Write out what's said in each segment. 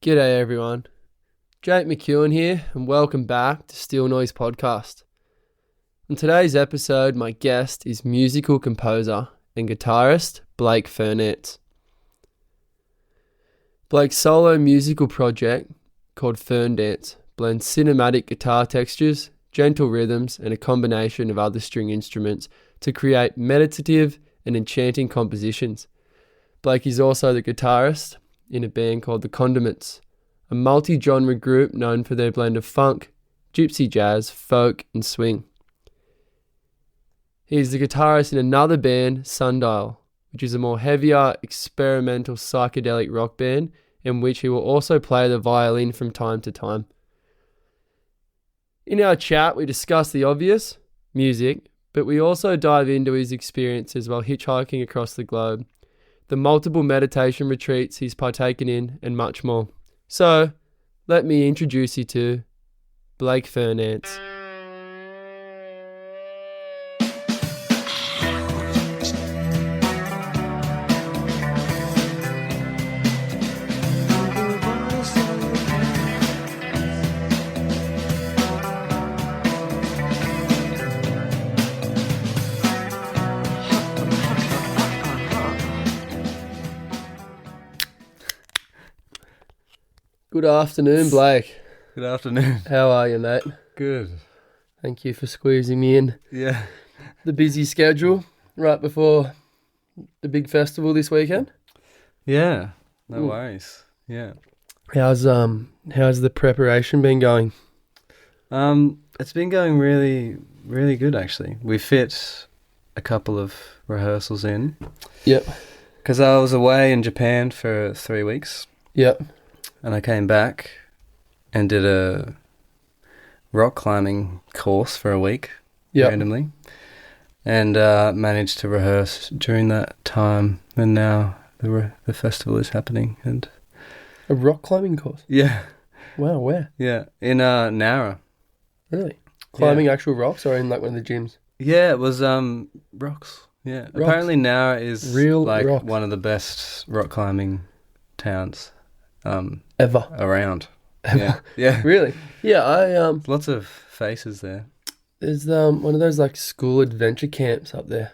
G'day everyone, Jake McEwen here and welcome back to Still Noise Podcast. On today's episode, my guest is musical composer and guitarist Blake Fernance. Blake's solo musical project called Ferndance blends cinematic guitar textures, gentle rhythms and a combination of other string instruments to create meditative and enchanting compositions. Blake is also the guitarist in a band called the Condiments, a multi-genre group known for their blend of funk, gypsy jazz, folk and swing. He is the guitarist in another band, Sundial, which is a more heavier, experimental psychedelic rock band in which he will also play the violin from time to time. In our chat, we discuss the obvious, music, but we also dive into his experiences while hitchhiking across the globe, the multiple meditation retreats he's partaken in, and much more. So, let me introduce you to Blake Fernance. Good afternoon, Blake. Good afternoon. How are you, mate? Good. Thank you for squeezing me in. Yeah. The busy schedule right before the big festival this weekend. Yeah. No worries. Yeah. How's the preparation been going? It's been going really, really good actually. We fit a couple of rehearsals in. Yep. Because I was away in Japan for 3 weeks. Yep. And I came back and did a rock climbing course for a week randomly. And managed to rehearse during that time. And now the festival is happening. And A rock climbing course? yeah. Wow, where? Yeah. In Nara. Really? Climbing actual rocks or in like one of the gyms? Yeah, it was rocks. Yeah. Rocks. Apparently Nara is Real like rocks. one of the best rock climbing towns Ever. around. Ever. Yeah. Yeah. Really? Yeah, Lots of faces there. there's one of those like school adventure camps up there.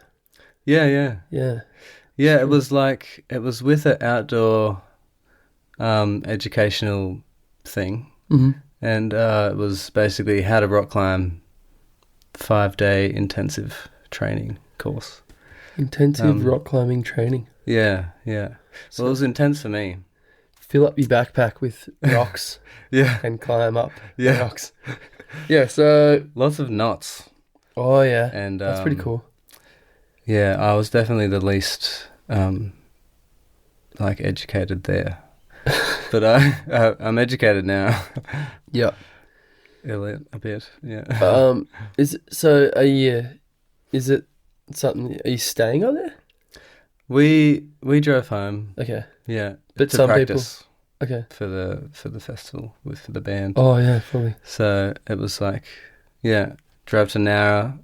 Yeah, yeah. Yeah. Yeah, it was with an outdoor educational thing. Mm-hmm. And it was basically how to rock climb 5-day intensive training course. Intensive rock climbing training. Yeah, yeah. Well, it was intense for me. Fill up your backpack with rocks Yeah. and climb up the Yeah. rocks. Yeah, so Lots of knots. oh yeah. And That's pretty cool. Yeah, I was definitely the least educated there. But I'm educated now. Yeah. A bit. Yeah. Is it something, are you staying on there? We drove home. Okay. Yeah. But to some practice people okay. for the festival for the band. Oh yeah, fully. So it was like, yeah, drove to Nara,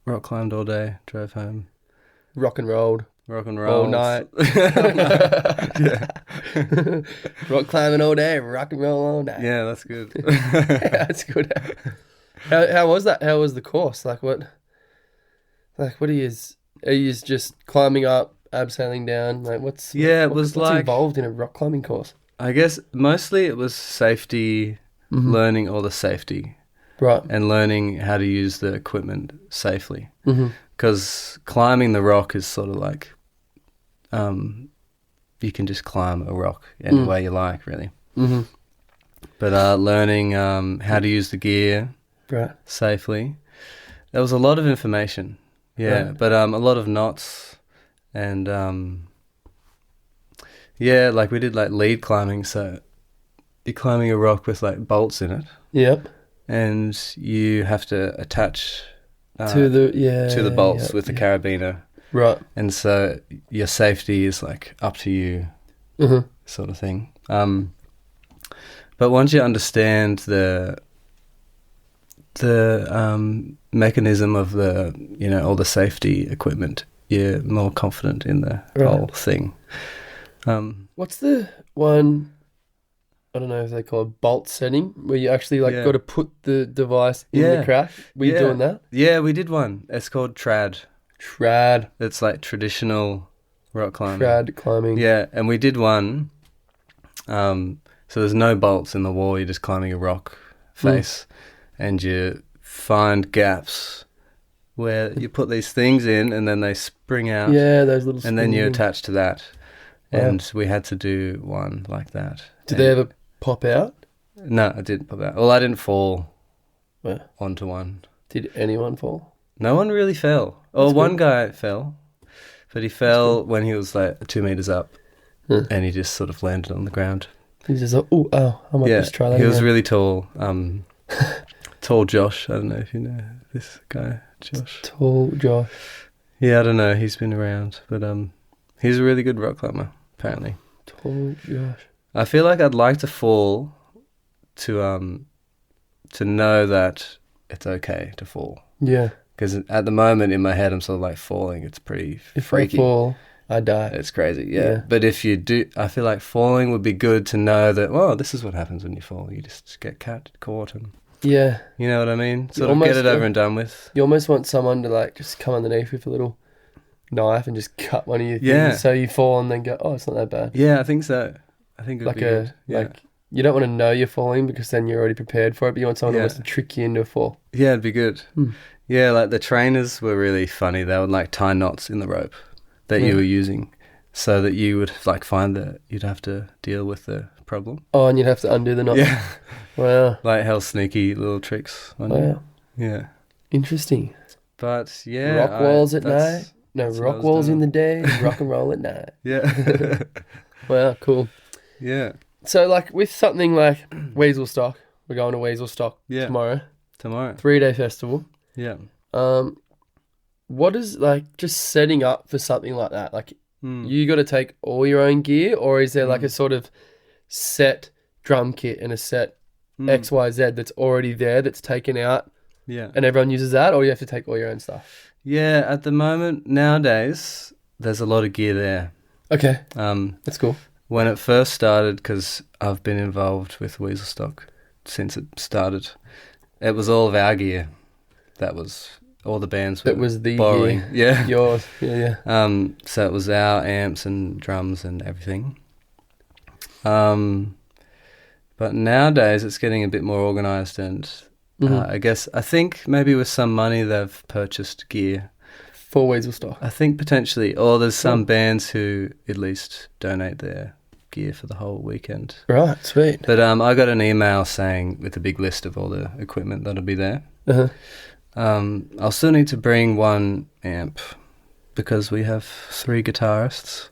rock climbed all day, drove home, Rock and rolled. rock and roll All night. Yeah. Rock climbing all day, rock and roll all night. Yeah, that's good. Yeah, that's good. How was that? How was the course? Like what are you just climbing up, abseiling down? Like what's involved in a rock climbing course? I guess mostly it was safety, learning all the safety. Right. And learning how to use the equipment safely. Mm-hmm. Because climbing the rock is sort of like, you can just climb a rock any way you like, really. Mm-hmm. But learning how to use the gear safely, there was a lot of information. Yeah, right. but a lot of knots and, like we did like lead climbing, so you're climbing a rock with like bolts in it. Yep. And you have to attach to the bolts with the carabiner. Right. And so your safety is like up to you, sort of thing. But once you understand the mechanism of all the safety equipment, you're more confident in the whole thing. What's the one I don't know if they call it bolt setting, where you actually like Yeah. got to put the device in the crack. Were you doing that? Yeah, we did one. It's called trad. Trad. It's like traditional rock climbing. Trad climbing. Yeah, and we did one. So there's no bolts in the wall. You're just climbing a rock face, and you find gaps where you put these things in, and then they spring out. Yeah, those little. And then you attach to that. Wow. And we had to do one like that. Did they ever pop out? No, I didn't pop out. Well, I didn't fall Where? onto one. Did anyone fall? No one really fell. One guy fell, but he fell when he was like 2 meters up, and he just sort of landed on the ground. He's just like, I might just try that. He was really tall. Tall Josh. I don't know if you know this guy, Josh. Tall Josh. Yeah, I don't know. He's been around, but he's a really good rock climber, apparently. Tall Josh. I feel like I'd like to fall to know that it's okay to fall. Yeah. Because at the moment in my head, I'm sort of like falling. It's pretty freaky. If I fall, I die. It's crazy, yeah. But if you do, I feel like falling would be good to know that, this is what happens when you fall. You just get caught and... Yeah. You know what I mean? Sort of get it over and done with. You almost want someone to like just come underneath with a little knife and just cut one of your things so you fall and then go, it's not that bad. Yeah, I think so. I think it would be good. Like, you don't want to know you're falling because then you're already prepared for it, but you want someone who wants to trick you into a fall. Yeah, it'd be good. Yeah, like the trainers were really funny. They would like tie knots in the rope that you were using so that you would like find that you'd have to deal with the problem. Oh, and you'd have to undo the knot. Yeah. Wow. Like hell sneaky little tricks on you. Yeah. Interesting. But rock walls at night. No, rock walls in the day, rock and roll at night. Yeah. Wow, cool. Yeah. So like with something like Weaselstock, we're going to Weaselstock tomorrow. 3-day festival. Yeah. What is like just setting up for something like that? Like you got to take all your own gear, or is there like a sort of set drum kit and a set XYZ that's already there that's taken out? Yeah. And everyone uses that, or you have to take all your own stuff? Yeah, at the moment nowadays there's a lot of gear there. Okay. That's cool. When it first started, because I've been involved with Weaselstock since it started, it was all of our gear. That was all the bands were borrowing. Gear. Yeah. Yours. Yeah. So it was our amps and drums and everything. But nowadays it's getting a bit more organised and I think maybe with some money they've purchased gear. For Weaselstock? I think potentially. Or there's some bands who at least donate their gear for the whole weekend. Right, sweet. But I got an email saying with a big list of all the equipment that'll be there. I'll still need to bring one amp because we have 3 guitarists.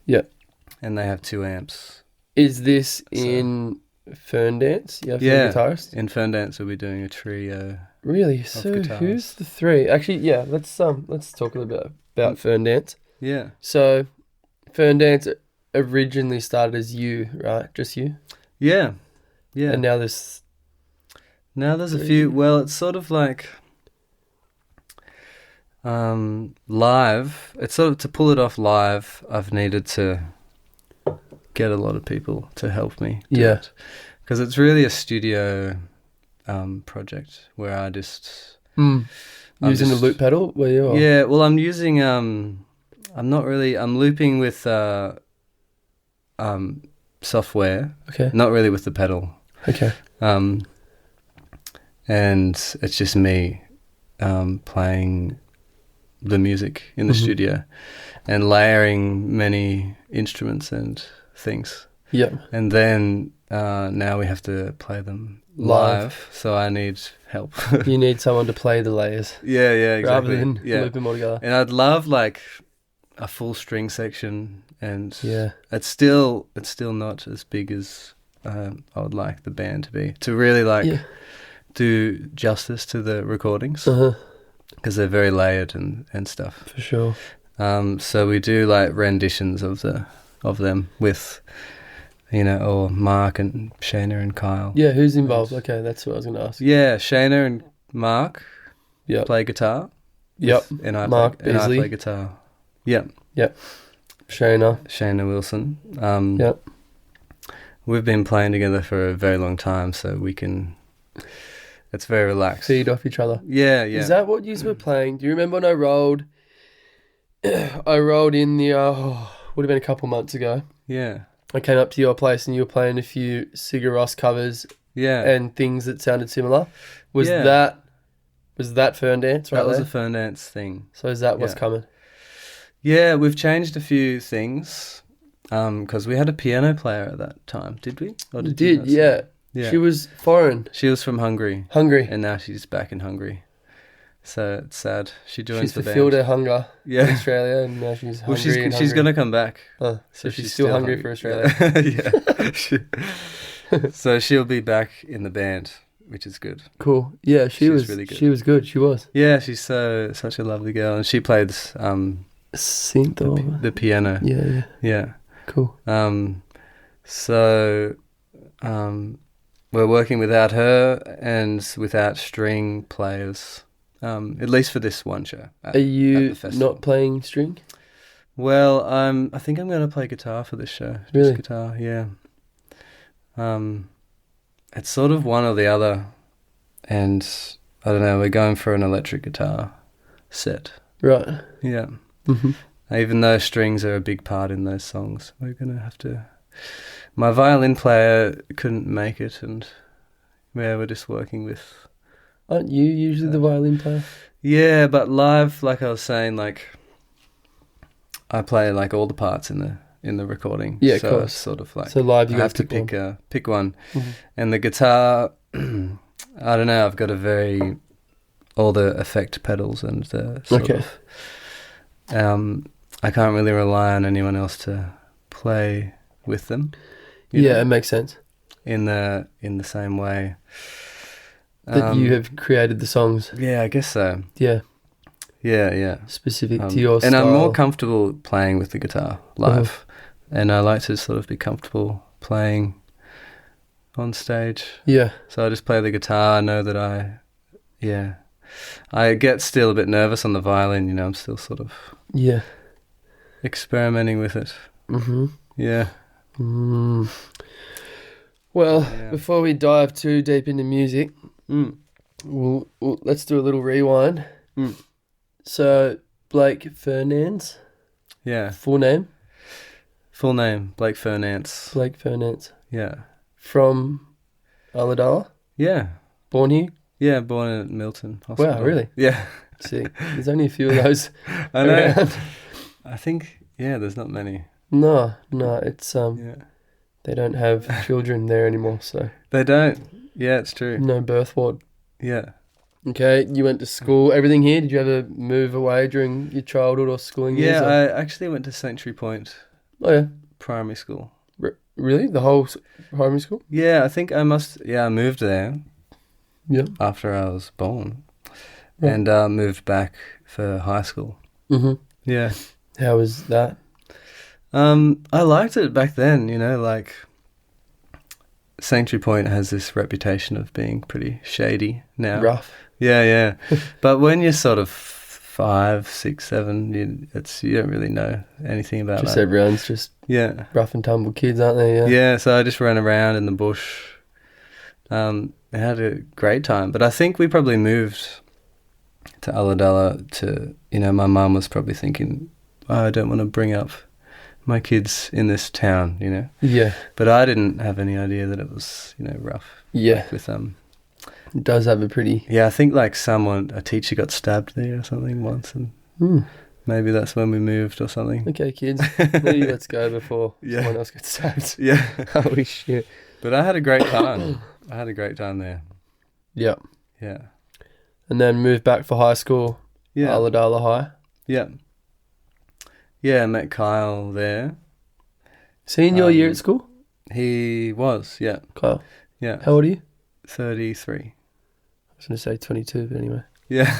Yep. And they have 2 amps. Is this in Ferndance? You have 3 guitarists? In Ferndance we'll be doing a trio. Really? So who's the 3? Actually, let's talk a little bit about Ferndance. Yeah. So Ferndance originally started as you, right? Just you? Yeah. Yeah. And now there's a few. Well, it's sort of like live. It's sort of to pull it off live. I've needed to get a lot of people to help me do it. Because it's really a studio project where I just using the loop pedal. Where you are? Yeah. Well, I'm using I'm looping with software. Okay. Not really with the pedal. Okay. And it's just me playing the music in the studio and layering many instruments and things. Yeah. And then now we have to play them live. So I need help. You need someone to play the layers. Yeah, exactly. Rather than loop them all together. And I'd love like a full string section, and it's still not as big as I would like the band to be, to really like do justice to the recordings, because they're very layered and stuff. For sure. So we do like renditions of them with, or Mark and Shayna and Kyle. Yeah, who's involved? Okay, that's what I was going to ask. Yeah, Shayna and Mark play guitar. Yep. And I Mark play, Beasley. And I play guitar. Yep. Yep. Shayna Wilson. Yep. we've been playing together for a very long time, so we can. It's very relaxed. Feed off each other. Yeah, yeah. Is that what you were playing? Do you remember when I rolled? I rolled in the would have been a couple months ago. Yeah. I came up to your place and you were playing a few Sigur Rós covers. Yeah. And things that sounded similar. Was that Ferndance? Right, that was there? a Fernance thing. So is that what's coming? Yeah, we've changed a few things. Because we had a piano player at that time, did we? Or You did, yeah. Yeah. She was foreign. She was from Hungary. And now she's back in Hungary. So it's sad. She joins the band. She's fulfilled her hunger in Australia, and now she's hungry. She's going to come back. Oh, so she's still hungry for Australia. Yeah. So she'll be back in the band, which is good. Cool. Yeah, she was really good. She was good. She was. Yeah, she's such a lovely girl, and she played synth or the piano. Yeah. Cool. So we're working without her and without string players, at least for this one show. Are you not playing string? Well, I think I'm going to play guitar for this show. Really? Just guitar, yeah. It's sort of one or the other, and I don't know, we're going for an electric guitar set. Right. Yeah. Mm-hmm. Even though strings are a big part in those songs, we're going to have to... My violin player couldn't make it, and we're just working with... Aren't you usually the violin player? Yeah, but live, like I was saying, like I play like all the parts in the recording. Yeah, so of course. Sort of like so live, you have to pick one, mm-hmm. And the guitar, I don't know. I've got all the effect pedals and the sort of. I can't really rely on anyone else to play with them. Yeah, it makes sense. In the same way. That you have created the songs. Yeah, I guess so. Yeah. Yeah. Specific to your style. And I'm more comfortable playing with the guitar live. Uh-huh. And I like to sort of be comfortable playing on stage. Yeah. So I just play the guitar. I know that I get still a bit nervous on the violin, I'm still sort of experimenting with it. Mm-hmm. Yeah. Mm. Well, before we dive too deep into music, we'll let's do a little rewind. So, Blake Fernance. Yeah. Full name? Full name, Blake Fernance. Blake Fernance. Yeah. From Ulladulla? Yeah. Born here? Yeah, born at Milton Hospital. Wow, really? Yeah. See, there's only a few of those I know. around. I think, there's not many. No, it's, they don't have children there anymore, so. They don't. Yeah, it's true. No birth ward. Yeah. Okay, you went to school, everything here. Did you ever move away during your childhood or schooling years? Yeah, I actually went to Sanctuary Point. Oh, yeah. Primary school. Really? The whole primary school? Yeah, I think I moved there. Yeah. After I was born. Right. And moved back for high school. Mm-hmm. Yeah. How was that? I liked it back then, like Sanctuary Point has this reputation of being pretty shady now. Rough. Yeah. But when you're sort of 5, 6, 7, you don't really know anything about just that. Everyone's just rough and tumble kids, aren't they? Yeah. Yeah, so I just ran around in the bush. I had a great time, but I think we probably moved to Ulladulla to, my mum was probably thinking, I don't want to bring up my kids in this town, Yeah. But I didn't have any idea that it was, rough. Yeah. Like with it does have a pretty... Yeah, I think like a teacher got stabbed there or something once, and maybe that's when we moved or something. Okay, kids, maybe let's go before someone else gets stabbed. Yeah. Holy shit. But I had a great time. I had a great time there. Yeah. Yeah. And then moved back for high school. Yeah. Ulladulla High. Yeah. Yeah, I met Kyle there. Is he in your year at school? He was, yeah. Kyle? Yeah. How old are you? 33. I was going to say 22, but anyway. Yeah.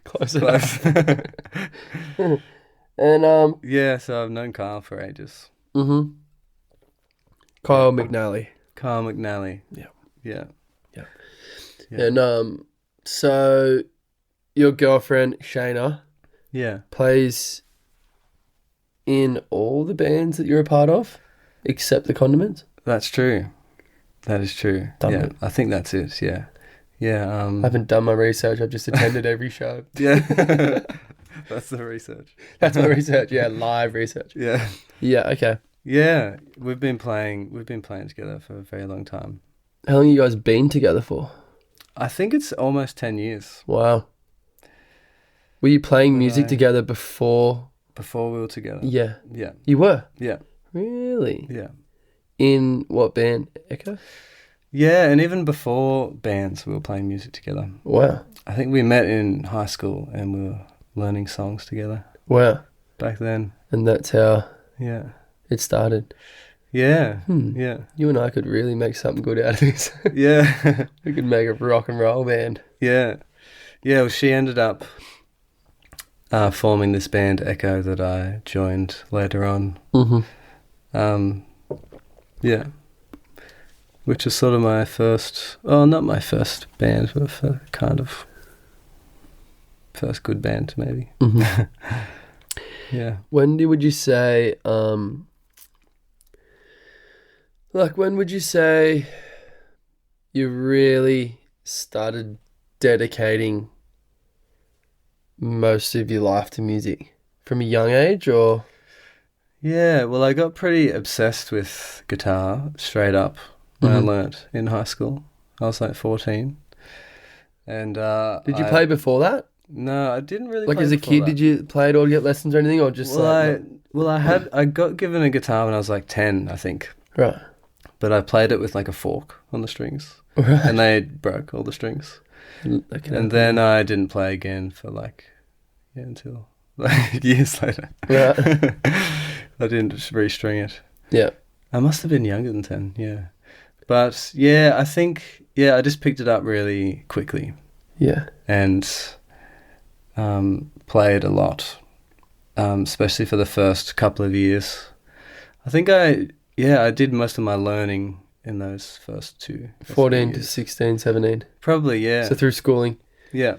Close enough. And, yeah, so I've known Kyle for ages. Mm-hmm. Kyle McNally. Kyle McNally. Yeah. Yeah. Yeah. And, so your girlfriend, Shayna... Yeah. Plays in all the bands that you're a part of? Except the Condiments? That's true. That is true. Done yeah, it. I think that's it. Yeah. Yeah. I haven't done my research. I've just attended every show. Yeah. That's the research. That's my research. Yeah, live research. Yeah. Yeah, okay. Yeah, we've been playing together for a very long time. How long have you guys been together for? I think it's almost 10 years. Wow. Were you playing music together before? Before we were together. Yeah. Yeah. You were? Yeah. Really? Yeah. In what band? Echo? Yeah, and even before bands, we were playing music together. Wow. I think we met in high school and we were learning songs together. Wow. Back then. And that's how it started. Yeah. Yeah. You and I could really make something good out of this. Yeah. We could make a rock and roll band. Yeah. Yeah, well, she ended up forming this band, Echo, that I joined later on. Mm-hmm. Yeah. Which is sort of my first, not my first band, but first good band, maybe. Mm-hmm. Yeah. When would you say, when would you say you really started dedicating most of your life to music? From a young age, or? Yeah, well, I got pretty obsessed with guitar straight up when I learnt in high school. I was like 14. And did you play before that? No, I didn't really play as a kid, did you play at all to get lessons or anything, or just I got given a guitar when I was like 10, I think. Right. But I played it with like a fork on the strings. Right. And they broke all the strings. And then I didn't play again for until years later. Right. I didn't restring it. Yeah. I must have been younger than 10, yeah. But yeah, I think, I just picked it up really quickly. Yeah. And played a lot, especially for the first couple of years. I think I did most of my learning in those first 14 to 16, 17. Probably, yeah. So through schooling. Yeah.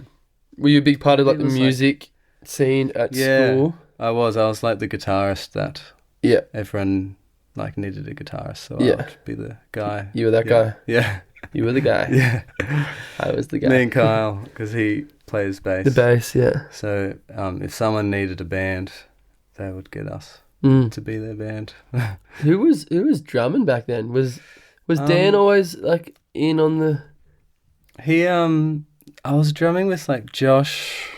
Were you a big part of the music scene at school? I was like the guitarist that everyone needed a guitarist, so I would be the guy. You were that guy? Yeah. You were the guy? Yeah. I was the guy. Me and Kyle, because he plays bass. The bass, yeah. So if someone needed a band, they would get us to be their band. Who was drumming back then? Was Dan always in on the? He I was drumming with Josh.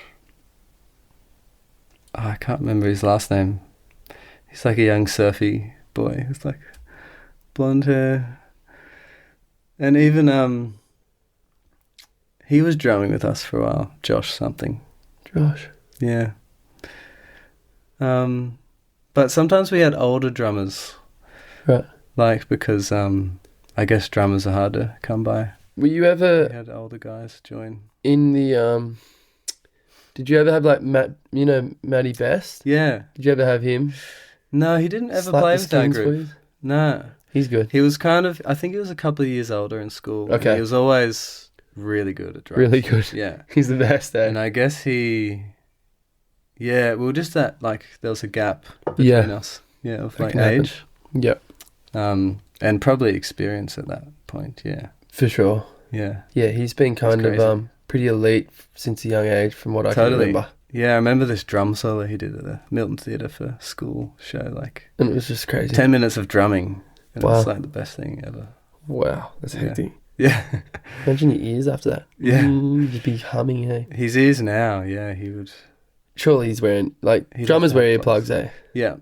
Oh, I can't remember his last name. He's a young surfy boy. He's blonde hair, and even he was drumming with us for a while. Josh something. Josh. Yeah. But sometimes we had older drummers. Right. Because I guess drummers are hard to come by. Were you ever... We had older guys join. In the... Did you ever have Matty Best? Yeah. Did you ever have him? No, he didn't ever play with that group. No. He's good. He was I think he was a couple of years older in school. Okay. He was always really good at drums. Really good. Yeah. He's the best, eh? And I guess we were just that, there was a gap between us. Yeah, of age. Yep. And probably experience at that point, yeah. For sure. Yeah. Yeah, he's been kind of pretty elite since a young age from what I can remember. Yeah, I remember this drum solo he did at the Milton Theatre for school show, And it was just crazy. 10 minutes of drumming. And wow. It was the best thing ever. Wow, that's hectic. Yeah. Imagine your ears after that. Yeah. Just be humming, hey? His ears now, yeah, he would... Surely he's wearing, drummers wear earplugs, eh? Yeah.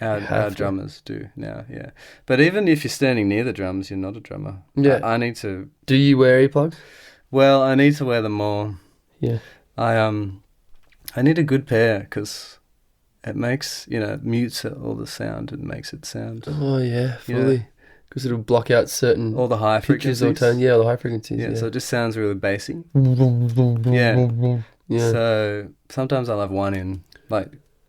Our drummers do now, yeah. But even if you're standing near the drums, you're not a drummer. Yeah. I need to... Do you wear earplugs? Well, I need to wear them more. Yeah. I need a good pair because it makes, mutes all the sound and makes it sound... Oh, yeah, fully. Because it'll block out certain... all the high frequencies. All the high frequencies, yeah. So it just sounds really bassy. Yeah. So sometimes I'll have one in,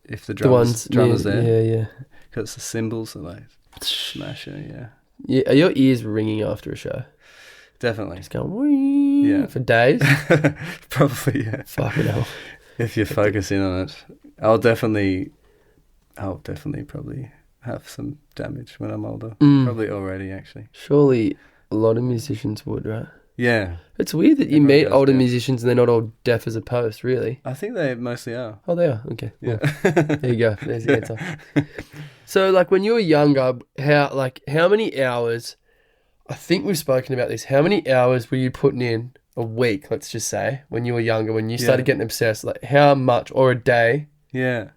if the drummer's there. Yeah, yeah. Because the cymbals are smashing, yeah. Yeah, are your ears ringing after a show? Definitely. Just going, wee, for days? Probably, yeah. Fucking hell. If you focus in on it. I'll definitely probably have some damage when I'm older. Mm. Probably already, actually. Surely a lot of musicians would, right? Yeah. It's weird that you Everyone meet goes older deaf. musicians and they're not all deaf as a post, really. I think they mostly are. Oh, they are? Okay. Yeah. Well, there you go. There's the answer. So, like, when you were younger, how many hours, I think we've spoken about this, how many hours were you putting in a week, let's just say, when you were younger, when you started getting obsessed? Like, how much, or a day, Yeah.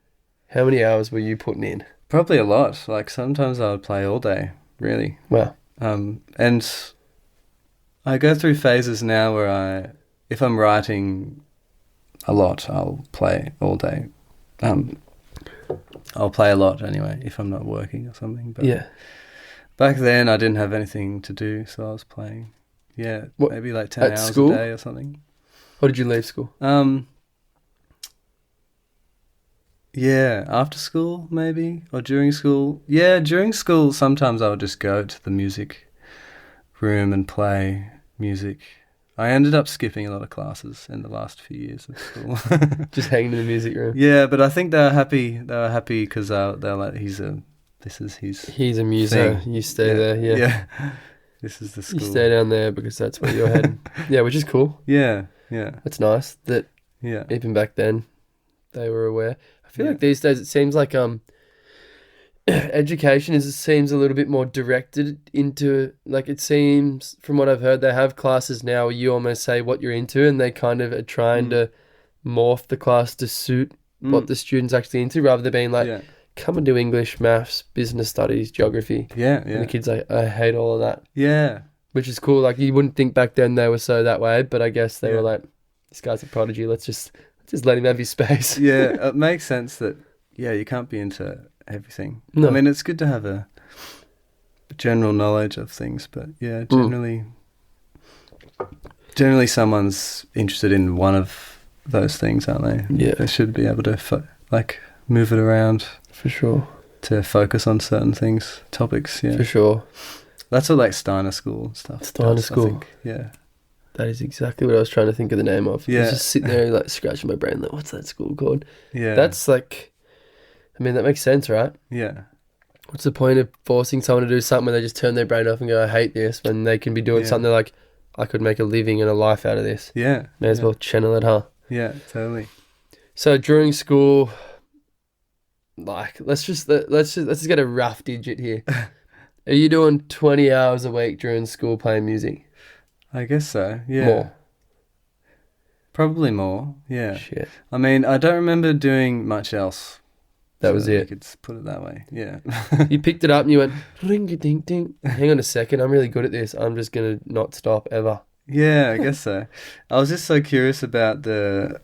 how many hours were you putting in? Probably a lot. Like, sometimes I would play all day, really. Wow. And I go through phases now where if I'm writing a lot, I'll play all day. I'll play a lot anyway, if I'm not working or something. But Yeah. back then, I didn't have anything to do, so I was playing, maybe like 10 at hours school? a day or something. Or did you leave school? Yeah, after school, maybe, or during school. Yeah, during school, sometimes I would just go to the music room and play music. I ended up skipping a lot of classes in the last few years of school. Just hanging in the music room. Yeah, but I think they were happy. They were happy because they're like, he's a muser. thing. You stay there. Yeah. This is the school. You stay down there because that's where you're heading. Yeah, which is cool. Yeah. It's nice that even back then they were aware. I feel like these days it seems like education seems a little bit more directed into, like, it seems from what I've heard they have classes now where you almost say what you're into and they kind of are trying to morph the class to suit what the student's actually into, rather than being like, come and do English, maths, business studies, geography. And the kids like, I hate all of that. Yeah. Which is cool. Like, you wouldn't think back then they were so that way, but I guess they were like, this guy's a prodigy. Let's just let him have his space. Yeah, it makes sense that you can't be into everything. No. I mean, it's good to have a general knowledge of things, but generally someone's interested in one of those things, aren't they? Yeah. They should be able to move it around. For sure. To focus on certain things, topics, yeah. For sure. That's what like Steiner School and stuff. Steiner School. I think. Yeah. That is exactly what I was trying to think of the name of. I was just sitting there like scratching my brain like, what's that school called? Yeah. That's like, I mean, that makes sense, right? Yeah. What's the point of forcing someone to do something where they just turn their brain off and go, I hate this, when they can be doing something like, I could make a living and a life out of this. Yeah. May as well channel it, huh? Yeah, totally. So during school, like, let's just get a rough digit here. Are you doing 20 hours a week during school playing music? I guess so, yeah. More? Probably more, yeah. Shit. I mean, I don't remember doing much else. That was it. You could put it that way, yeah. You picked it up and you went, ring-a-ding-ding. Hang on a second, I'm really good at this. I'm just going to not stop ever. Yeah, I guess so. I was just so curious about the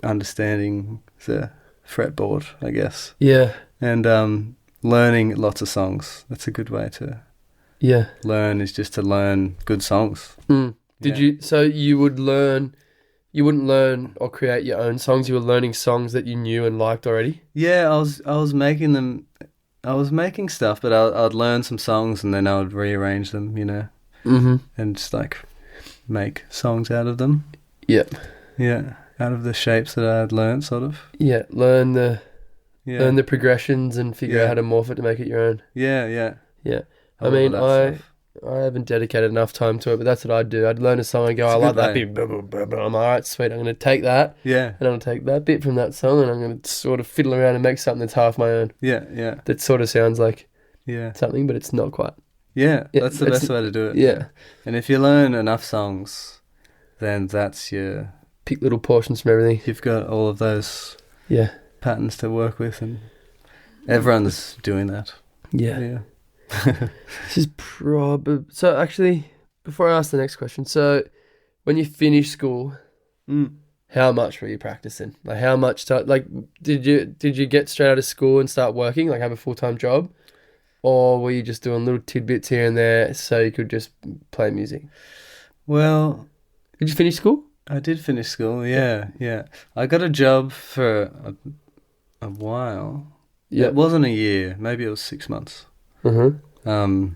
understanding the fretboard, I guess. Yeah. And learning lots of songs. That's a good way to learn, is just to learn good songs. So you wouldn't learn or create your own songs, you were learning songs that you knew and liked already? Yeah, I was making them. I was making stuff, but I'd learn some songs and then I would rearrange them, and just like make songs out of them. Yep. Yeah, out of the shapes that I'd learned, sort of. Yeah, learn the progressions and figure out how to morph it to make it your own. Yeah. I mean, I haven't dedicated enough time to it, but that's what I'd do. I'd learn a song and go, I like that bit. I'm all right, sweet. I'm going to take that. Yeah. And I'm going to take that bit from that song and I'm going to sort of fiddle around and make something that's half my own. Yeah. That sort of sounds like something, but it's not quite. Yeah, that's the best way to do it. Yeah. And if you learn enough songs, then that's your... Pick little portions from everything. You've got all of those patterns to work with, and everyone's doing that. Yeah. This is probably... So actually, before I ask the next question, so when you finished school, how much were you practicing? Like, how much time... Like, did you get straight out of school and start working, like have a full-time job? Or were you just doing little tidbits here and there so you could just play music? Well... Did you finish school? I did finish school, yeah. I got a job for a while. Yeah. It wasn't a year. Maybe it was 6 months. Mm-hmm.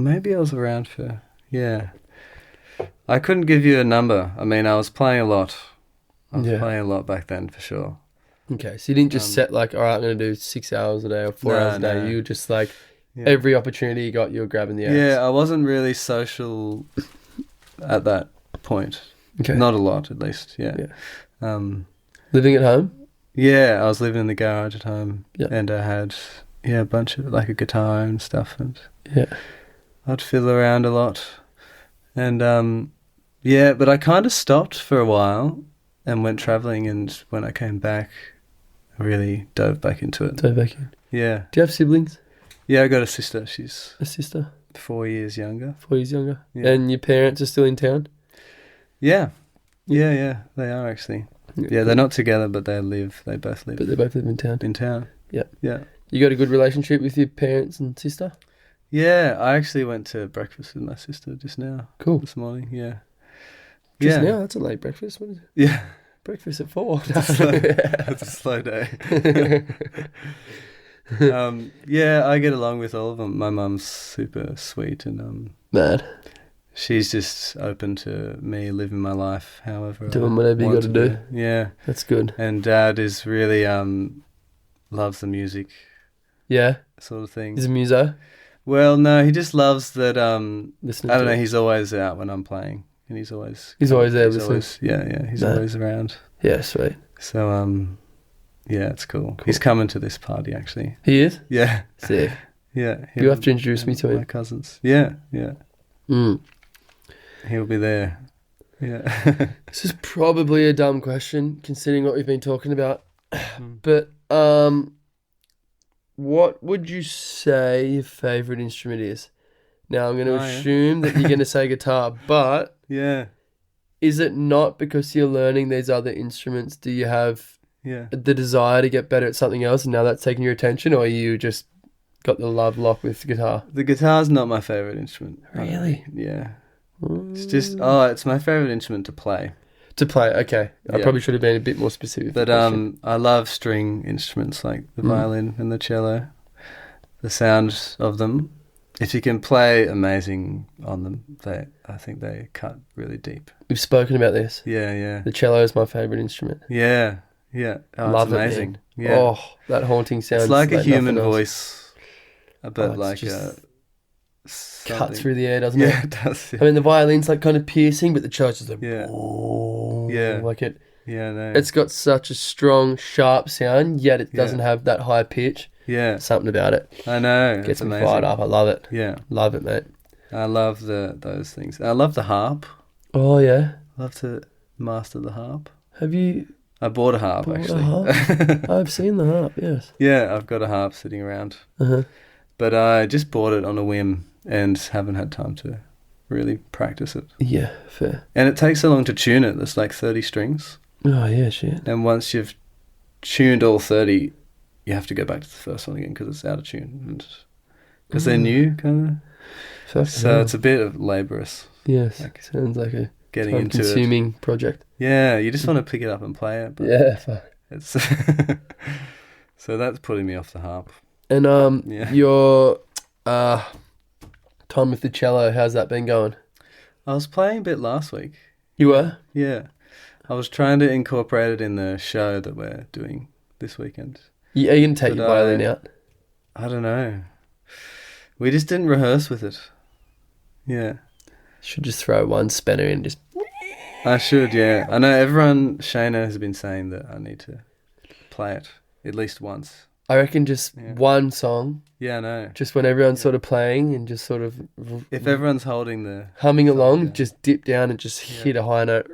Maybe I was around for... Yeah. I couldn't give you a number. I mean, I was playing a lot. I was playing a lot back then, for sure. Okay, so you didn't just set like, all right, I'm going to do 6 hours a day or 4 hours a day. No. You were just like, Yeah. every opportunity you got, you were grabbing the axe. Yeah, I wasn't really social at that point. Okay. Not a lot, at least. Yeah. Living at home? Yeah, I was living in the garage at home. Yeah. And I had a bunch of like a guitar and stuff, and yeah, I'd fiddle around a lot. And but I kind of stopped for a while and went travelling, and when I came back, I really dove back into it. Dove back in. Yeah. Do you have siblings? Yeah, I got a sister. She's a sister. 4 years younger. 4 years younger. Yeah. And your parents are still in town? Yeah. Yeah, they are actually. Yeah, they're not together, but they both live. But they both live in town. In town. Yeah. Yeah. You got a good relationship with your parents and sister? Yeah, I actually went to breakfast with my sister just now. Cool. This morning, yeah. Just now? That's a late breakfast. What is it? Yeah. Breakfast at 4. It's a slow day. I get along with all of them. My mum's super sweet and mad. She's just open to me living my life however doing whatever you got to do. Yeah. That's good. And Dad is really loves the music. Yeah. Sort of thing. He's a muso? Well, no, he just loves that listening I don't know, he's always out when I'm playing. And he's always there listening. He's always around. Yeah, sweet. So it's cool. He's coming to this party actually. He is? Yeah. Sick. Yeah. You have to introduce me to him. My cousins. Yeah. He'll be there. Yeah. This is probably a dumb question considering what we've been talking about. But what would you say your favourite instrument is? Now I'm going to assume that you're going to say guitar, but yeah, is it not because you're learning these other instruments? Do you have the desire to get better at something else and now that's taking your attention, or you just got the love lock with guitar? The guitar's not my favourite instrument. Really? Yeah. It's just it's my favourite instrument to play. To play, okay. I probably should have been a bit more specific. But I love string instruments like the violin and the cello. The sound of them. If you can play amazing on them, I think they cut really deep. We've spoken about this. Yeah. The cello is my favourite instrument. Yeah. Love it's amazing. It, yeah. Oh, that haunting sound. It's like a human voice, but like cut through the air, doesn't it? Yeah, it does. Yeah. I mean, the violin's like kind of piercing, but the cello's just like, like it. Yeah, no. It's got such a strong, sharp sound, yet it doesn't have that high pitch. Yeah. Something about it. I know. Gets me fired up. I love it. Yeah. Love it, mate. I love those things. I love the harp. Oh, yeah? I love to master the harp. Have you... I bought a harp, actually. I've seen the harp, yes. Yeah, I've got a harp sitting around. Uh-huh. But I just bought it on a whim and haven't had time to really practice it. Yeah, fair. And it takes so long to tune it. There's like 30 strings. Oh, yeah, shit. And once you've tuned all 30, you have to go back to the first one again because it's out of tune. Because they're new, kind of. So it's a bit of laborious. Yes, sounds like a getting into consuming project. Yeah, you just want to pick it up and play it. But it's so that's putting me off the harp. And your time with the cello, how's that been going? I was playing a bit last week. You were? Yeah. I was trying to incorporate it in the show that we're doing this weekend. Are you going to take your violin out? I don't know. We just didn't rehearse with it. Yeah. Should just throw one spanner in and just... I should, yeah. I know Shayna has been saying that I need to play it at least once. I reckon just one song. Yeah, I know. Just when everyone's sort of playing and just sort of... If everyone's holding the... Humming along, just dip down and just hit a high note.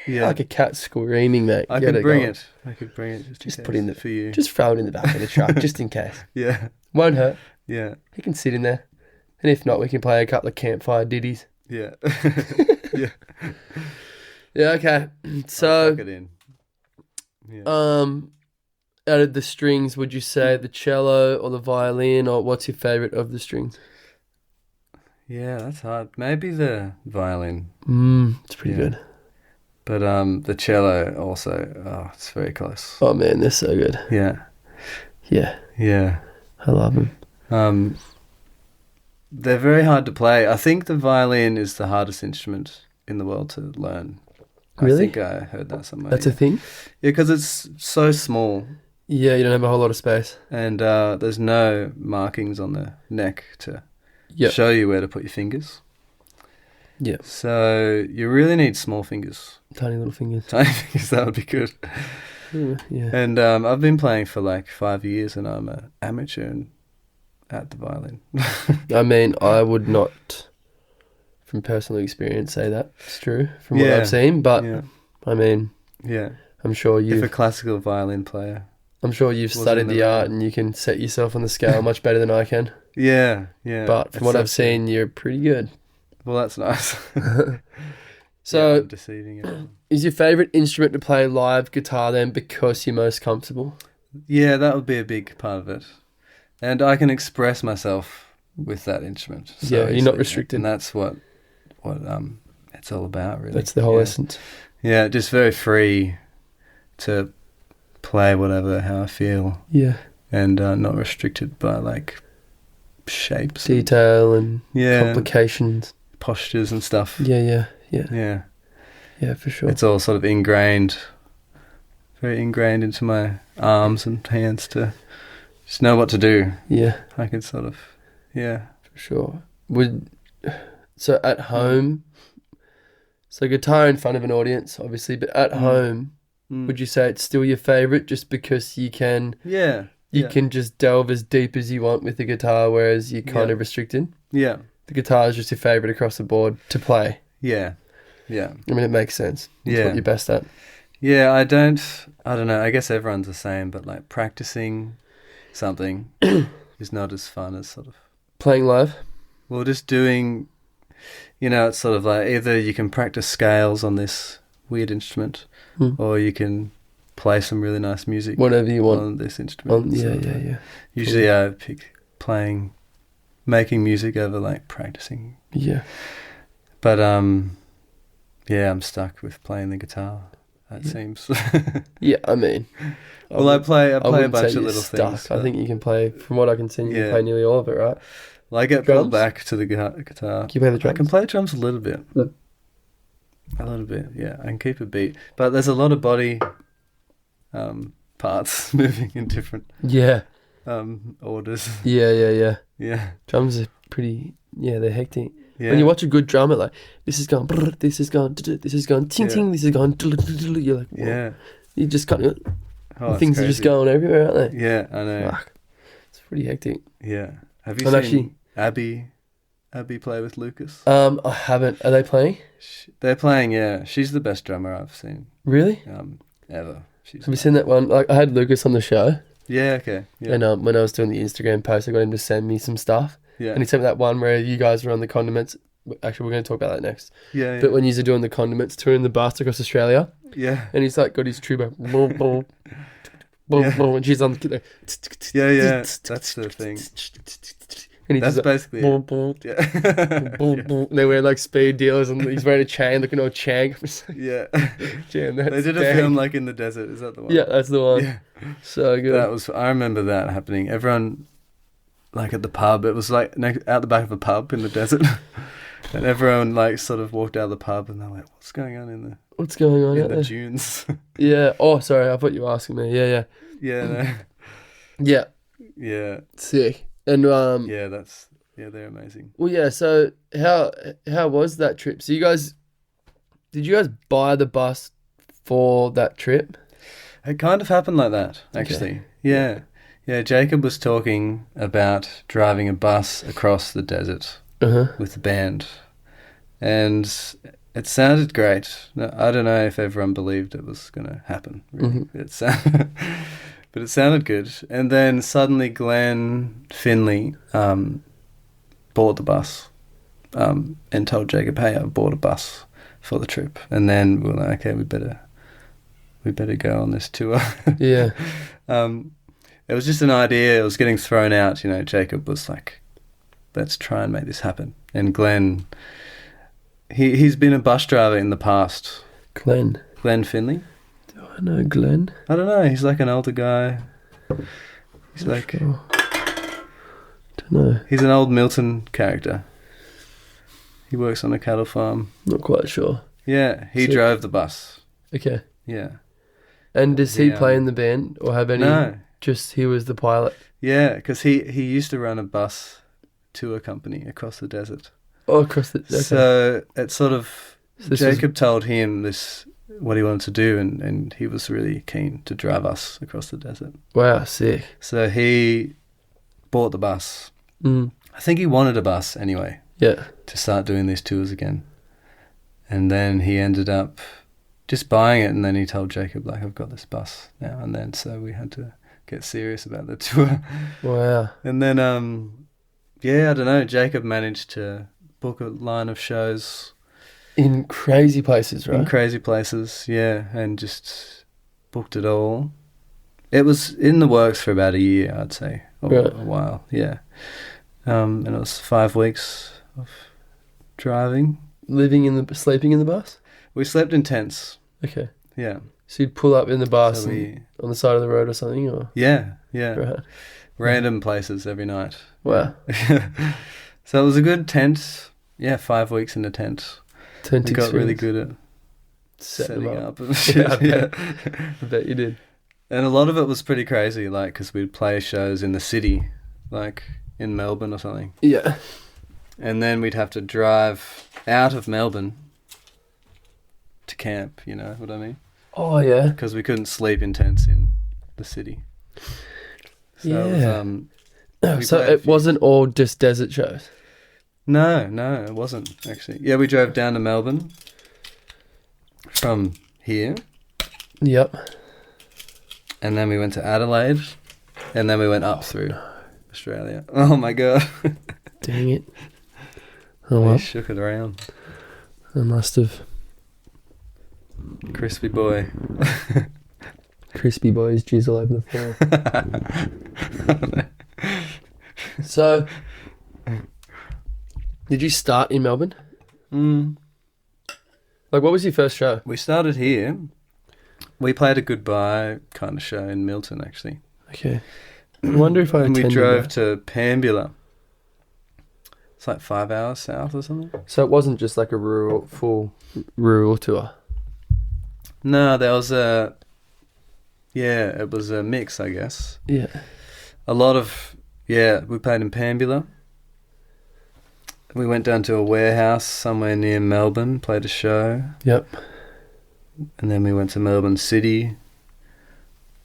Yeah. Like a cat screaming, mate. I could bring it. Just put in for you. Just throw it in the back of the truck, just in case. Yeah. Won't hurt. Yeah. He can sit in there. And if not, we can play a couple of campfire ditties. Yeah. Yeah. Yeah, okay. So, I'll tuck it in. Yeah. Out of the strings, would you say the cello or the violin, or what's your favourite of the strings? Yeah, that's hard. Maybe the violin. It's pretty good. But the cello also, it's very close. Oh man, they're so good. Yeah. Yeah. Yeah. I love them. They're very hard to play. I think the violin is the hardest instrument in the world to learn. Really? I think I heard that somewhere. That's a thing? Yeah, because it's so small. Yeah, you don't have a whole lot of space. And there's no markings on the neck to Yep. show you where to put your fingers. Yeah. So you really need small fingers. Tiny little fingers. Tiny fingers, that would be good. Yeah. And I've been playing for like 5 years and I'm an amateur at the violin. I mean, I would not, from personal experience, say that it's true from what I've seen. But I mean, I'm sure if a classical violin player. I'm sure you've studied the art and you can set yourself on the scale much better than I can. Yeah. But from what I've seen, you're pretty good. Well, that's nice. So, I'm deceiving everyone. Is your favourite instrument to play live guitar then because you're most comfortable? Yeah, that would be a big part of it. And I can express myself with that instrument. So yeah, you're not restricted. And that's what it's all about, really. That's the whole essence. Yeah, just very free to play whatever, how I feel. Yeah. And not restricted by, like, shapes. Detail and complications. Postures and stuff. Yeah, for sure. It's all sort of very ingrained into my arms and hands to just know what to do. Yeah. I can sort of, for sure. So at home, so guitar in front of an audience, obviously, but at home, would you say it's still your favourite just because you can... You can just delve as deep as you want with the guitar, whereas you're kind of restricted? Yeah. The guitar is just your favourite across the board to play? Yeah. I mean, it makes sense. It's what you're best at. Yeah, I don't know, I guess everyone's the same, but like practicing something is not as fun as sort of... Playing live? Well, just doing, it's sort of like either you can practice scales on this weird instrument or you can play some really nice music. Whatever you want. On this instrument. Yeah. Usually I pick making music over like practicing. Yeah. But I'm stuck with playing the guitar. That seems. Yeah, I mean. I play a bunch of little stuck. things. I think you can play, from what I can see, you can play nearly all of it, right? Well, I get pulled back to the guitar. Can you play the drums? I can play drums a little bit. Yeah. A little bit, yeah. I can keep a beat. But there's a lot of body parts moving in different orders. Yeah. Yeah. Drums are pretty, they're hectic. Yeah. When you watch a good drummer, like, this is going, this is going, this is going, ting, ting, this is going, you're like, whoa. Yeah. You just kind of, things crazy. are just going everywhere, aren't they? Yeah, I know. Fuck. It's pretty hectic. Yeah. Have you seen Abby play with Lucas? I haven't. Are they playing? They're playing, yeah. She's the best drummer I've seen. Really? Ever. Have you seen that one? Like, I had Lucas on the show. Yeah, okay. Yeah. And when I was doing the Instagram post, I got him to send me some stuff. Yeah. And he sent me that one where you guys were on the Condiments. Actually, we're going to talk about that next. Yeah. But when you're doing the Condiments, touring the bus across Australia. Yeah. And he's like got his tuba. And she's on the... Yeah. That's the thing. And that's basically They wear like speed dealers and he's wearing a chain, looking all chang. Yeah. Damn, they did a film like in the desert. Is that the one? Yeah, that's the one. Yeah. So good. I remember that happening. Everyone, like at the pub, it was like out the back of a pub in the desert. And everyone like sort of walked out of the pub and they're like, what's going on in the dunes? Yeah. Oh, sorry. I thought you were asking me. Yeah. Yeah, no. Yeah. Yeah. Sick. And they're amazing. Well, yeah. So how was that trip? So did you guys buy the bus for that trip? It kind of happened like that, actually. Okay. Yeah. Jacob was talking about driving a bus across the desert with the band, and it sounded great. I don't know if everyone believed it was going to happen. Really. But it sounded good. And then suddenly Glenn Finley bought the bus and told Jacob, hey, I bought a bus for the trip. And then we were like, okay, we better go on this tour. Yeah. It was just an idea. It was getting thrown out. Jacob was like, let's try and make this happen. And Glenn, he's been a bus driver in the past. Glenn Finley. I know Glenn. I don't know. He's like an older guy. He's like... Sure. Don't know. He's an old Milton character. He works on a cattle farm. Not quite sure. Yeah, he drove the bus. Okay. Yeah. And does he play in the band or have any? No. Just he was the pilot. Yeah, because he used to run a bus tour company across the desert. Oh, across the... Okay. So it sort of... So Jacob told him what he wanted to do, and he was really keen to drive us across the desert. Wow, sick. So he bought the bus. Mm. I think he wanted a bus anyway. Yeah. To start doing these tours again. And then he ended up just buying it, and then he told Jacob, like, I've got this bus now. And then so we had to get serious about the tour. Wow. And then, I don't know, Jacob managed to book a line of shows. In crazy places, right? In crazy places, yeah, and just booked it all. It was in the works for about a year, I'd say, or a while, yeah. And it was 5 weeks of driving. Sleeping in the bus? We slept in tents. Okay. Yeah. So you'd pull up in the bus on the side of the road or something, or? Yeah. Right. Random places every night. Wow. So it was a good tent. Yeah, 5 weeks in a tent. Tent got really good at setting up. Yeah, I bet you did. And a lot of it was pretty crazy, like, because we'd play shows in the city, like in Melbourne or something. Yeah. And then we'd have to drive out of Melbourne to camp, you know what I mean? Oh, yeah. Because we couldn't sleep in tents in the city. So yeah. It was, so it wasn't all just desert shows? No, it wasn't, actually. Yeah, we drove down to Melbourne from here. Yep. And then we went to Adelaide. And then we went up through Australia. Oh, my God. Dang it. Oh, well. We shook it around. I must have. Crispy boy. Crispy boys jizz all over the floor. So, did you start in Melbourne? Like, what was your first show? We started here. We played a goodbye kind of show in Milton, actually. Okay. I wonder if I attended we drove that. to Pambula. It's like 5 hours south or something. So it wasn't just like a full rural tour? No, there was it was a mix, I guess. Yeah. A lot of, we played in Pambula. We went down to a warehouse somewhere near Melbourne, played a show. Yep. And then we went to Melbourne City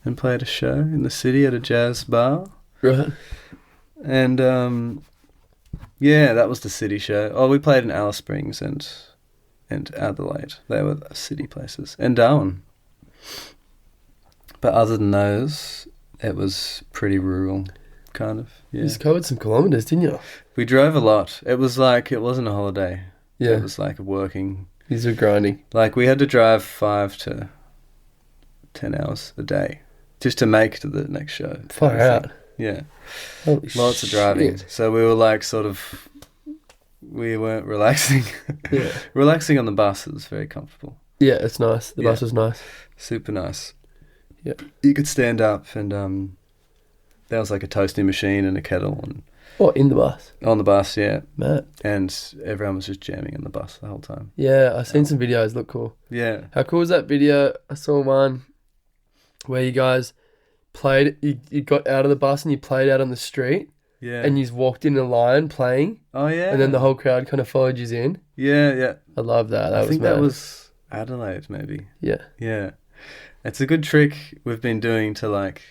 and played a show in the city at a jazz bar. Right. And, that was the city show. Oh, we played in Alice Springs and Adelaide. They were the city places. And Darwin. But other than those, it was pretty rural, kind of. Yeah. You just covered some kilometres, didn't you? We drove a lot. It was like, it wasn't a holiday. Yeah. It was like a working. These are grinding. Like, we had to drive 5 to 10 hours a day just to make to the next show. Far out. Yeah. Holy Lots of driving. So we were like we weren't relaxing. Yeah. Relaxing on the bus, it was very comfortable. Yeah, it's nice. The bus was nice. Super nice. Yeah. You could stand up and there was like a toasting machine and a kettle. And in the bus? On the bus, yeah. Mad. And everyone was just jamming in the bus the whole time. Yeah, I've seen some videos. Look cool. Yeah. How cool was that video? I saw one where you guys played, you got out of the bus and you played out on the street. Yeah. And you just walked in a line playing. Oh, yeah. And then the whole crowd kind of followed you in. Yeah. I love that. I think that was Adelaide, maybe. Yeah. Yeah. It's a good trick we've been doing to, like,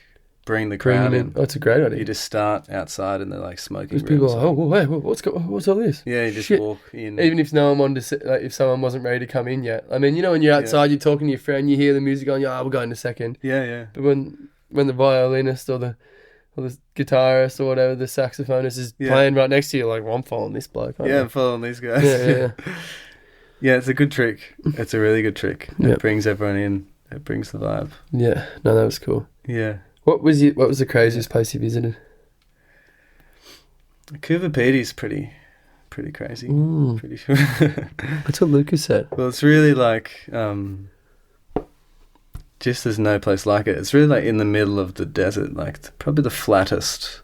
bring the crowd in. Oh, it's a great idea. You just start outside and they're, like, smoking rooms. People are like, wait, what's all this? Yeah, you just walk in. Even if no one wanted to, like, if someone wasn't ready to come in yet. I mean, you know, when you're outside, you're talking to your friend, you hear the music going, we'll go in a second. Yeah. But when the violinist or the guitarist or whatever, the saxophonist is playing right next to you, like, well, I'm following this bloke. I'm following these guys. Yeah. Yeah, it's a good trick. It's a really good trick. It brings everyone in. It brings the vibe. Yeah. No, that was cool. Yeah. What was the craziest place you visited? Cooper Petey's pretty crazy. Pretty sure. That's what Lucas said. Well, it's really like just there's no place like it. It's really like in the middle of the desert, like probably the flattest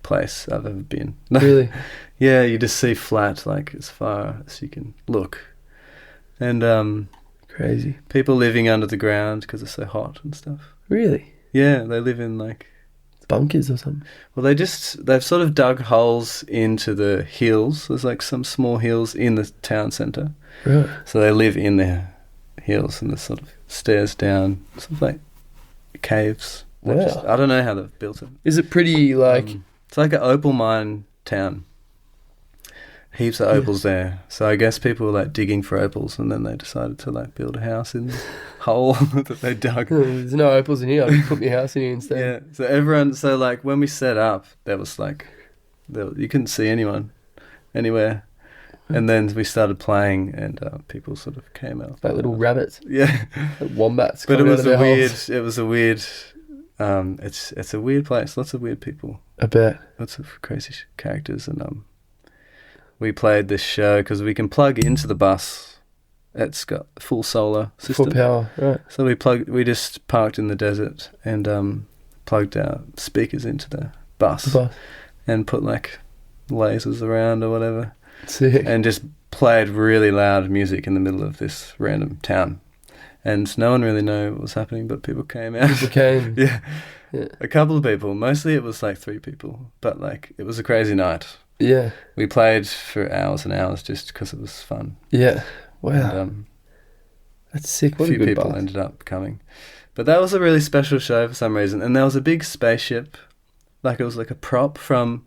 place I've ever been. Really? Yeah, you just see flat like as far as you can look. and Crazy. people living under the ground because it's so hot and stuff. Really? Yeah, they live in like bunkers or something. Well, they've sort of dug holes into the hills. There's like some small hills in the town centre. Right. So they live in the hills, and there's sort of stairs down, sort of like caves. Wow. I don't know how they've built it. Is it pretty like... it's like an opal mine town. Heaps of opals there. So I guess people were like digging for opals, and then they decided to like build a house in the hole that they dug. There's no opals in here. I'll put my house in here instead. Yeah. So like when we set up, there was like, you couldn't see anyone anywhere. And then we started playing, and people sort of came out. Like little rabbits. Yeah. Like wombats. But it was a weird, it's a weird place. Lots of weird people. I bet. Lots of crazy characters, and we played this show because we can plug into the bus. It's got full solar system. Full power, right. So we just parked in the desert and plugged our speakers into the bus. And put like lasers around or whatever. Sick. And just played really loud music in the middle of this random town. And no one really knew what was happening, but people came out. People came. Yeah. A couple of people. Mostly it was like 3 people. But like it was a crazy night. Yeah. We played for hours and hours just because it was fun. Yeah. Wow. And, that's sick. What a few good people ended up coming. But that was a really special show for some reason. And there was a big spaceship. Like it was like a prop from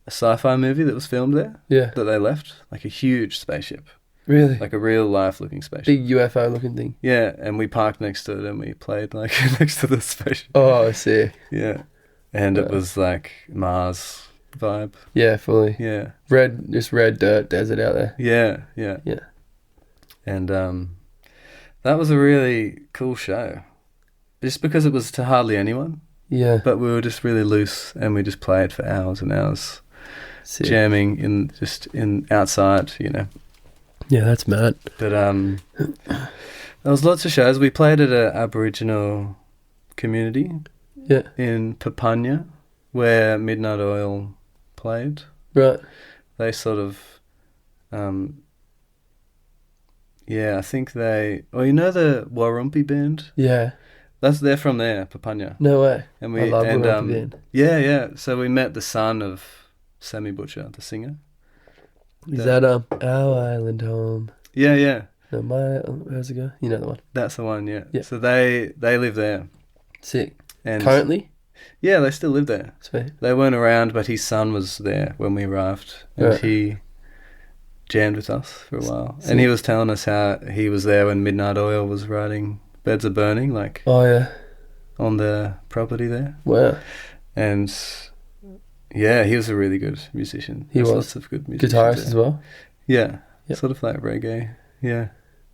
a sci-fi movie that was filmed there. Yeah. That they left. Like a huge spaceship. Really? Like a real life looking spaceship. Big UFO looking thing. Yeah. And we parked next to it and we played like next to the spaceship. Oh, I see. Yeah. And it was like Mars vibe. Yeah, fully. Yeah. Just red dirt desert out there. Yeah. And that was a really cool show. Just because it was to hardly anyone. Yeah. But we were just really loose and we just played for hours and hours. Sick. Jamming in outside, you know. Yeah, that's mad. But there was lots of shows. We played at an Aboriginal community. Yeah. In Papunya, where Midnight Oil played. Right. They sort of I think they... Well, you know the Warumpi band? Yeah. They're from there, Papunya. No way. And I love Warumpi band. Yeah. So we met the son of Sammy Butcher, the singer. Is that Our Island Home? Yeah. No, how's it go? You know the one. That's the one, yeah. Yeah. So they live there. Sick. And currently? Yeah, they still live there. Sweet. They weren't around, but his son was there when we arrived. And he jammed with us for a while. Sick. And he was telling us how he was there when Midnight Oil was writing Beds Are Burning, like... Oh, yeah. On the property there. Wow. And... Yeah, he was a really good musician. He was. Lots of good musicians. Guitarist as well? Yeah. Yep. Sort of like reggae. Yeah.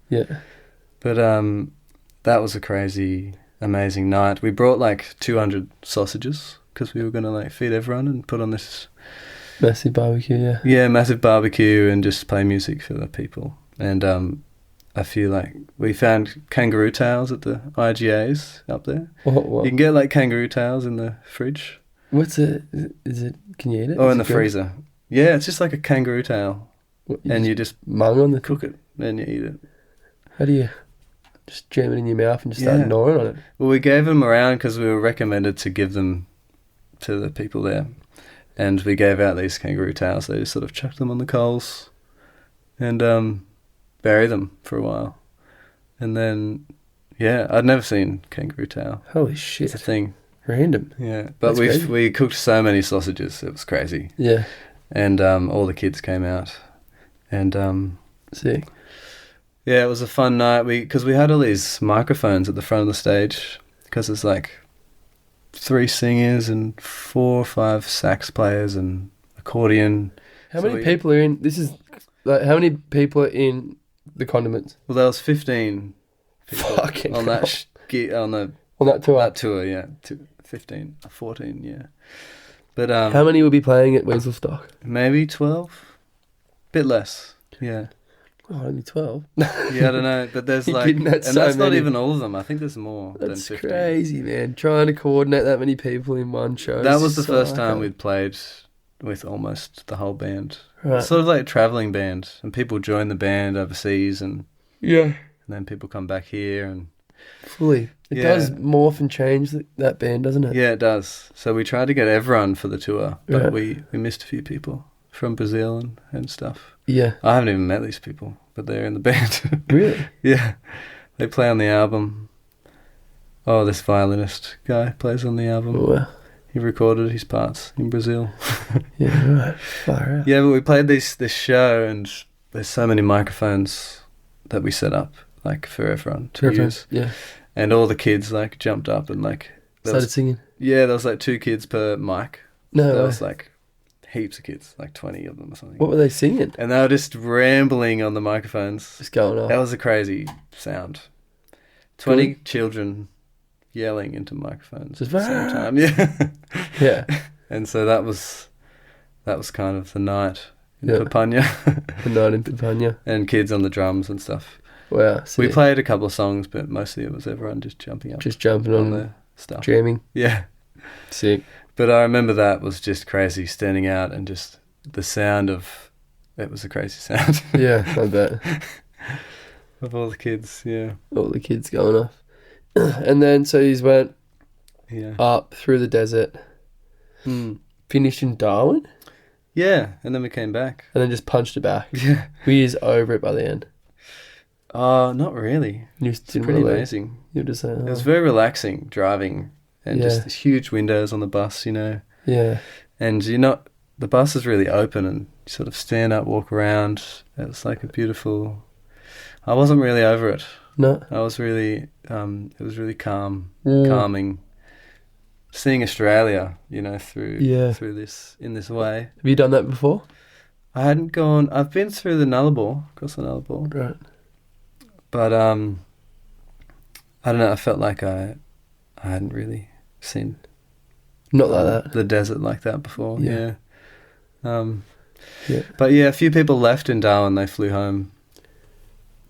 Yeah. But that was a crazy, amazing night. We brought like 200 sausages because we were going to like feed everyone and put on this... Massive barbecue, yeah. Yeah, massive barbecue and just play music for the people. And I feel like we found kangaroo tails at the IGAs up there. What? You can get like kangaroo tails in the fridge. What's it? Is it? Can you eat it? Oh, in the freezer. Yeah, it's just like a kangaroo tail. And you just mung on the... Cook it and you eat it. How do you... Just jam it in your mouth and just start gnawing on it? Well, we gave them around because we were recommended to give them to the people there. And we gave out these kangaroo tails. They just sort of chucked them on the coals and bury them for a while. And then, I'd never seen kangaroo tail. Holy shit. It's a thing. Random. Yeah, but we cooked so many sausages. It was crazy. Yeah. And all the kids came out. And sick. Yeah, it was a fun night. Because we had all these microphones at the front of the stage. Because there's like 3 singers and 4 or 5 sax players and accordion. How many people are in? This is like how many people are in the Condiments? Well, there was 15 people Fucking on that on that tour. That tour, yeah, 15, 14, yeah. But how many will be playing at Weaselstock? Maybe 12, bit less. Yeah. Oh, only 12. Yeah, I don't know, but there's like, that's not even all of them. I think there's more than 15. That's crazy, man. Trying to coordinate that many people in one show. That was the first time we'd played with almost the whole band. Right. It's sort of like a travelling band, and people join the band overseas, and Yeah. And then people come back here and... Fully. It does morph and change that band, doesn't it? Yeah, it does. So we tried to get everyone for the tour, but Right. we missed a few people from Brazil and stuff. Yeah. I haven't even met these people, but they're in the band. Really? Yeah. They play on the album. Oh, this violinist guy plays on the album. Oh, wow. He recorded his parts in Brazil. Yeah, right. Far out. Yeah, but we played this show, and there's so many microphones that we set up, like, for everyone to use. Yeah. And all the kids, like, jumped up and, like... Started singing? Yeah, there was, like, 2 kids per mic. No There way. was, like, heaps of kids, like 20 of them or something. What were they singing? And they were just rambling on the microphones. Just going off. That was a crazy sound. 20 children yelling into microphones Just at the same time. Yeah. Yeah. And so that was kind of the night in Yeah. Papania. The night in Papania. And kids on the drums and stuff. Wow. We played a couple of songs, but mostly it was everyone just jumping up. Just jumping on the stuff. Jamming. Yeah. Sick. But I remember that was just crazy, standing out and just the sound of... It was a crazy sound. Yeah, I bet. Of all the kids, yeah. All the kids going off. And then, so you went up through the desert, finished in Darwin, Yeah, and then we came back. and then just punched it back. Yeah. Were you just over it by the end? Not really. You It's just didn't pretty wanna leave? amazing. You were just saying, It was very relaxing driving, and Yeah. just these huge windows on the bus, you know. yeah, And the bus is really open, and you sort of stand up, walk around. It was like a beautiful... I wasn't really over it. no, I was really... it was really calming. Seeing Australia, you know, through this, in this way. Have you done that before? I hadn't gone... I've been through the Nullarbor, across the Nullarbor. Right. But, I don't know, I felt like I hadn't really seen... Not like that. The desert like that before, Yeah. Yeah. But yeah, a few people left in Darwin, they flew home.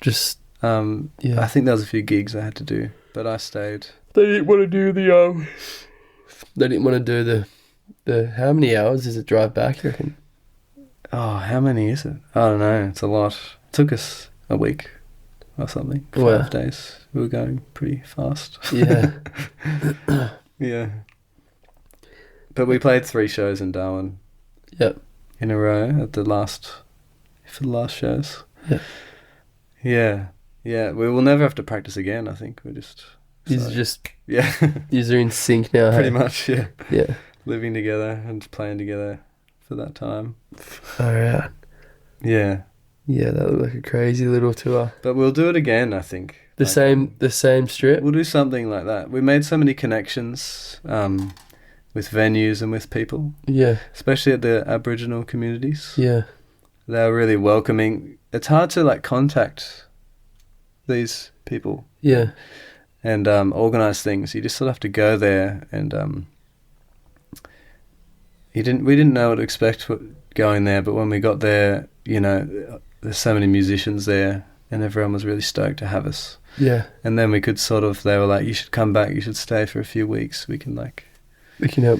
Just, I think there was a few gigs I had to do, but I stayed. They didn't want to do the, They didn't want to do the... How many hours is it drive back, you reckon? Oh, how many is it? I don't know, it's a lot. It took us a week or something, 5 days. We were going pretty fast. Yeah. Yeah. But we played 3 shows in Darwin. Yep. In a row for the last shows. Yeah. Yeah. Yeah. We will never have to practice again, I think. We're just... Yeah. You're in sync now, Pretty hey? much, yeah. Yeah. Living together and playing together for that time. Alright. Yeah. Yeah, that looked like a crazy little tour. But we'll do it again, I think. The same strip? We'll do something like that. We made so many connections with venues and with people. Yeah. Especially at the Aboriginal communities. Yeah. They're really welcoming. It's hard to like contact these people. Yeah. And organise things. You just sort of have to go there, and we didn't know what to expect going there, but when we got there, you know, there's so many musicians there, and everyone was really stoked to have us. Yeah. And then we could they were like, you should come back, you should stay for a few weeks. We can help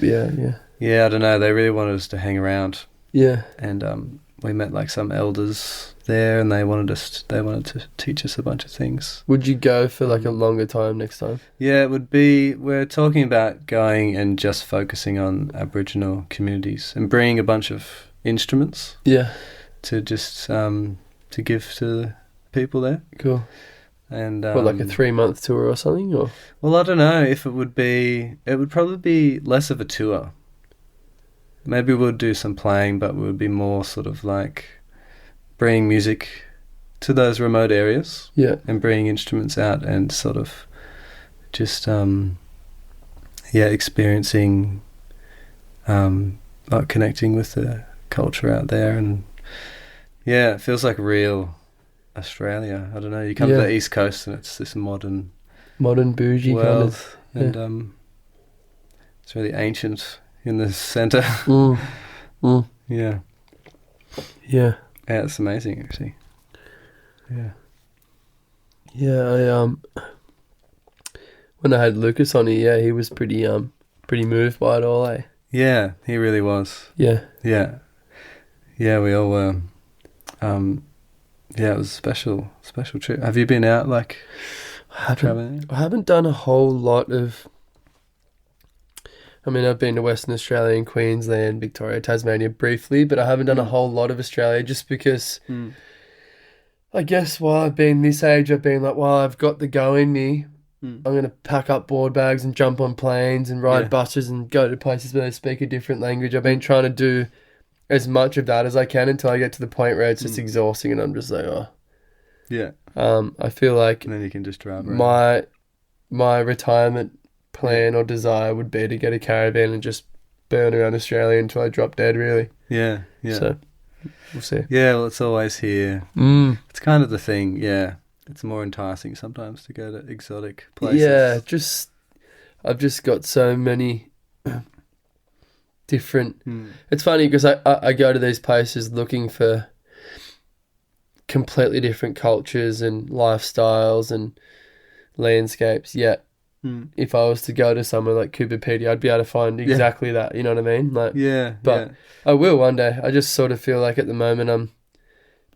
you out, yeah. Yeah, I don't know, they really wanted us to hang around. Yeah. And we met like some elders there, and they wanted to teach us a bunch of things. Would you go for like a longer time next time? Yeah, it would be. We're talking about going and just focusing on Aboriginal communities and bringing a bunch of instruments. Yeah. To just to give to people there. Cool. And like a 3-month tour or something, or? Well, I don't know if it would be. It would probably be less of a tour. Maybe we'll do some playing, but we would be more sort of like bringing music to those remote areas. Yeah. And bringing instruments out and sort of just, experiencing, like connecting with the culture out there. And yeah, it feels like real Australia. I don't know. You come to the East Coast and it's this modern bougie world, kind of. And it's really ancient in the centre. Yeah. Yeah. Yeah, it's amazing actually. Yeah. Yeah, when I had Lucas on here, he was pretty moved by it all, eh? Yeah, he really was. Yeah. Yeah. Yeah, we all were. Yeah, it was a special trip. Have you been out like traveling? I haven't done a whole lot of. I mean, I've been to Western Australia and Queensland, Victoria, Tasmania briefly, but I haven't done a whole lot of Australia just because I guess while I've been this age, I've been like, well, I've got the go in me. I'm going to pack up board bags and jump on planes and ride buses and go to places where they speak a different language. I've been trying to do as much of that as I can until I get to the point where it's just exhausting and I'm just like, oh. Yeah. I feel like and then you can just drive around. My retirement plan or desire would be to get a caravan and just burn around Australia until I drop dead, really. Yeah, yeah. So, we'll see. Yeah, well, it's always here. It's kind of the thing, yeah. It's more enticing sometimes to go to exotic places. Yeah, I've just got so many different... It's funny because I go to these places looking for completely different cultures and lifestyles and landscapes, yet if I was to go to somewhere like Cooperpedy, I'd be able to find exactly that, you know what I mean? Like, but I will one day. I just sort of feel like at the moment I'm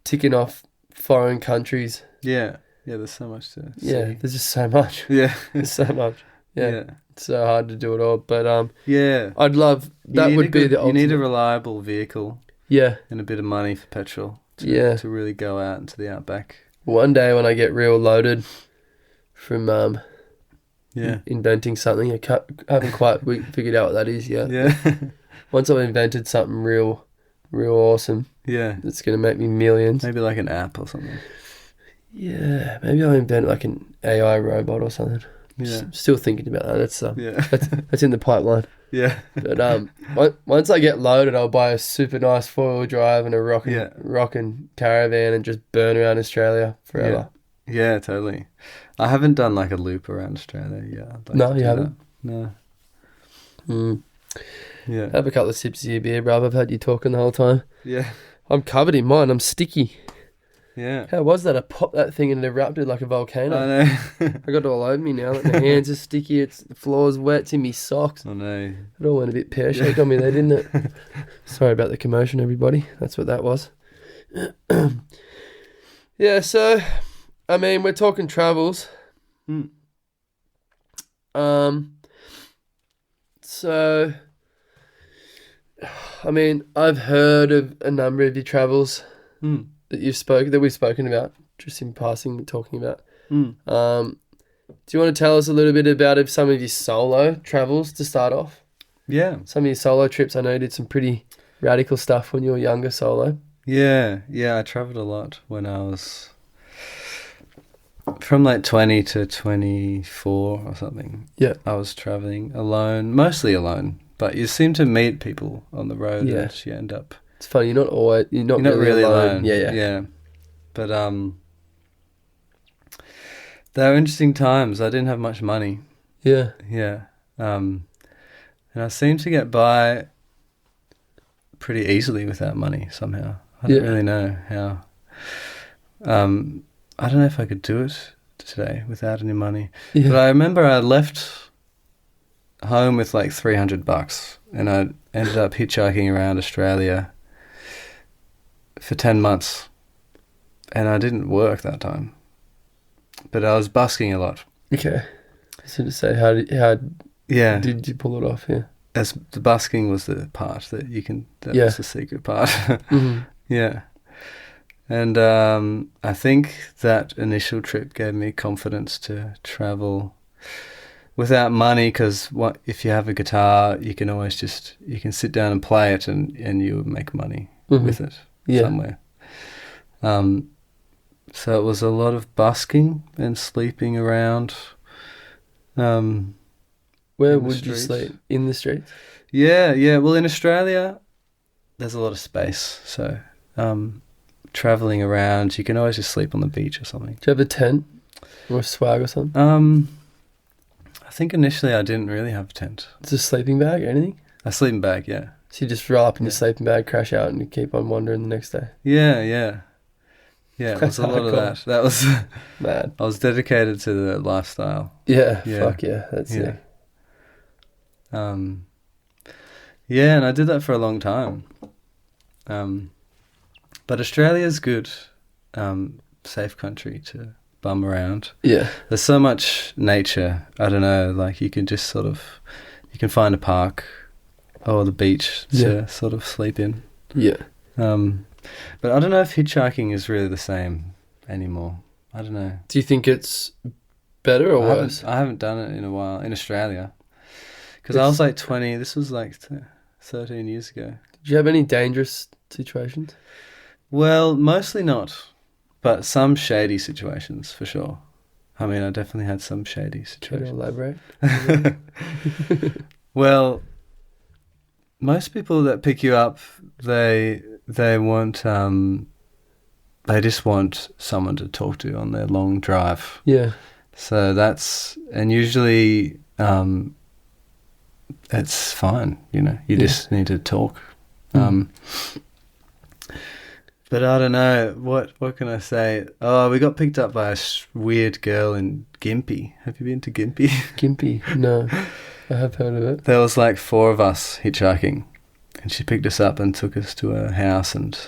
ticking off foreign countries. Yeah, there's so much to see. Yeah, there's just so much. Yeah. There's so much. Yeah. It's so hard to do it all, but I'd love, that would be the ultimate. You need a reliable vehicle. Yeah. And a bit of money for petrol to really go out into the outback. One day when I get real loaded from inventing something, I haven't quite figured out what that is yet. Yeah. Once I've invented something real awesome, it's going to make me millions. Maybe like an app or something. Yeah, maybe I'll invent like an AI robot or something. Yeah. Still thinking about that. That's in the pipeline. Yeah. But once I get loaded, I'll buy a super nice 4-wheel drive and a rocking caravan and just burn around Australia forever. Yeah, totally. I haven't done like a loop around Australia yet. No, you haven't? That. No. Yeah. Have a couple of sips of your beer, bruv. I've had you talking the whole time. Yeah. I'm covered in mine. I'm sticky. Yeah. How was that? I popped that thing and it erupted like a volcano. I know. I got it all over me now. Like my hands are sticky. The floor's wet. It's in me socks. I know. It all went a bit pear-shaped on me there, didn't it? Sorry about the commotion, everybody. That's what that was. Yeah, so, I mean, we're talking travels. So, I mean, I've heard of a number of your travels that we've spoken about, just in passing, talking about. Do you want to tell us a little bit about some of your solo travels to start off? Yeah. Some of your solo trips. I know you did some pretty radical stuff when you were younger solo. Yeah, I travelled a lot when I was from like 20 to 24 or something. Yeah. I was travelling alone, mostly alone, but you seem to meet people on the road and you end up... It's funny, you're not really alone. Yeah. But they were interesting times. I didn't have much money. Yeah. Yeah. And I seemed to get by pretty easily without money somehow. I don't really know how. I don't know if I could do it today without any money. Yeah. But I remember I left home with like $300 and I ended up hitchhiking around Australia for 10 months. And I didn't work that time. But I was busking a lot. Okay. So to say, how did you pull it off? Yeah. As the busking was the part that was the secret part. Mm-hmm. Yeah. And I think that initial trip gave me confidence to travel without money, because if you have a guitar, you can always you can sit down and play it and you make money with it somewhere. So it was a lot of busking and sleeping around. Where would you sleep? In the streets? Yeah. Well, in Australia, there's a lot of space. So travelling around, you can always just sleep on the beach or something. Do you have a tent or a swag or something? I think initially I didn't really have a tent. It's a sleeping bag or anything? A sleeping bag, yeah. So you just roll up in your sleeping bag, crash out, and you keep on wandering the next day? Yeah. Yeah, it was a lot of that. That was... Mad. I was dedicated to the lifestyle. Yeah. Fuck yeah. That's it. Yeah, and I did that for a long time. But Australia's good. safe country to bum around. Yeah. There's so much nature. I don't know, like you can just sort of, you can find a park or the beach to sort of sleep in. Yeah. But I don't know if hitchhiking is really the same anymore. I don't know. Do you think it's better or worse? I haven't done it in a while in Australia. Because I was like 20. This was like 13 years ago. Did you have any dangerous situations? Well, mostly not. But some shady situations, for sure. I mean, I definitely had some shady situations. Can you elaborate? Well, most people that pick you up, they want... they just want someone to talk to on their long drive. Yeah. So that's... And usually... it's fine, you know. You just need to talk. But I don't know, what can I say? Oh, we got picked up by a weird girl in Gympie. Have you been to Gympie? Gympie? No, I have heard of it. There was like 4 of us hitchhiking, and she picked us up and took us to her house, and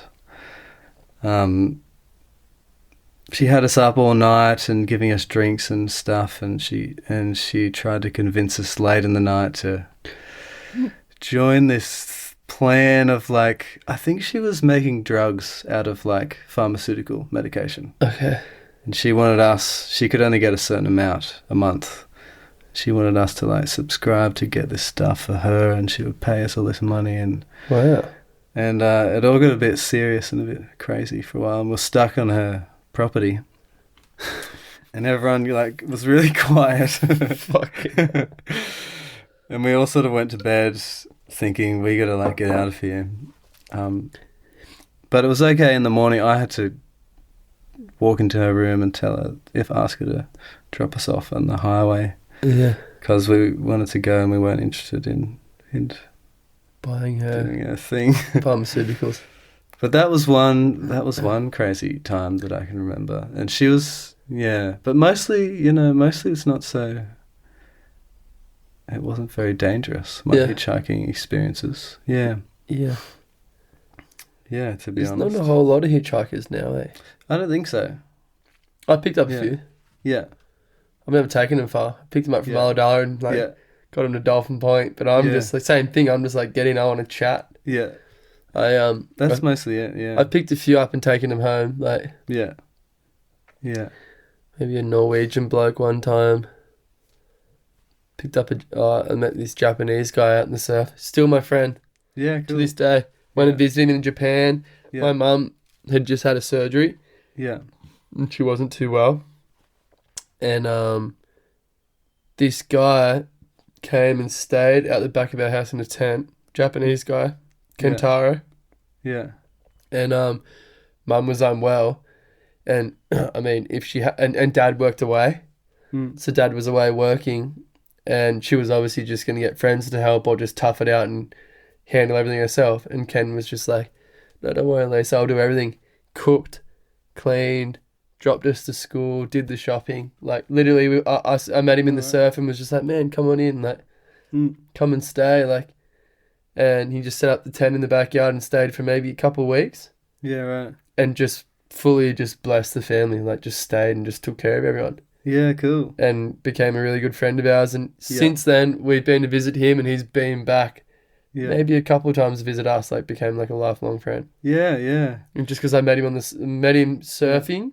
she had us up all night and giving us drinks and stuff, and she tried to convince us late in the night to join this plan of like, I think she was making drugs out of like pharmaceutical medication. Okay. And she wanted us, she could only get a certain amount a month. She wanted us to like subscribe to get this stuff for her, and she would pay us all this money, and wow. And it all got a bit serious and a bit crazy for a while, and we're stuck on her property. And everyone like was really quiet. Fuck. And we all sort of went to bed thinking we got to like get out of here. But it was okay in the morning. I had to walk into her room and ask her to drop us off on the highway. Yeah. Because we wanted to go and we weren't interested in buying her doing her thing. Pharmaceuticals. But that was one crazy time that I can remember. And she was, but mostly it's not so... It wasn't very dangerous, my hitchhiking experiences. Yeah. Yeah. Yeah, to be honest. There's not a whole lot of hitchhikers now, eh? I don't think so. I picked up a few. Yeah. I've never taken them far. I picked them up from Ulladulla and got them to Dolphin Point. But I'm just like, same thing. I'm just like I want to chat. Yeah. That's mostly it, yeah. I picked a few up and taken them home. Like. Yeah. Yeah. Maybe a Norwegian bloke one time. Picked up I met this Japanese guy out in the surf. Still my friend. Yeah, cool. To this day. Went and visited him in Japan. Yeah. My mum had just had a surgery. Yeah. And she wasn't too well. And this guy came and stayed out the back of our house in a tent. Japanese guy. Kentaro. Yeah. And mum was unwell. And I mean, if she and dad worked away. So dad was away working. And she was obviously just going to get friends to help or just tough it out and handle everything herself. And Ken was just like, no, don't worry, Lisa, I'll do everything. Cooked, cleaned, dropped us to school, did the shopping. Like, literally, I met him in the surf and was just like, man, come on in. Like, come and stay. Like, and he just set up the tent in the backyard and stayed for maybe a couple of weeks. Yeah, right. And just fully just blessed the family. Like, just stayed and just took care of everyone. Yeah, cool. And became a really good friend of ours. And since then, we've been to visit him and he's been back maybe a couple of times to visit us, like became like a lifelong friend. Yeah, yeah. And just because I met him surfing,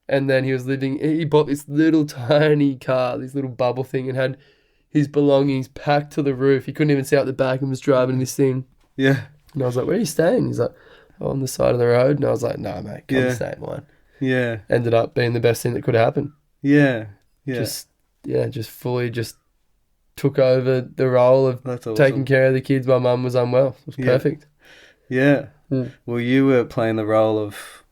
and then he bought this little tiny car, this little bubble thing, and had his belongings packed to the roof. He couldn't even see out the back and was driving this thing. Yeah. And I was like, where are you staying? He's like, on the side of the road. And I was like, no, mate, come stay in mine. Yeah. Ended up being the best thing that could happen. Yeah, yeah. Just fully took over the role of taking care of the kids while mum was unwell. It was perfect. Yeah. Well, you were playing the role of,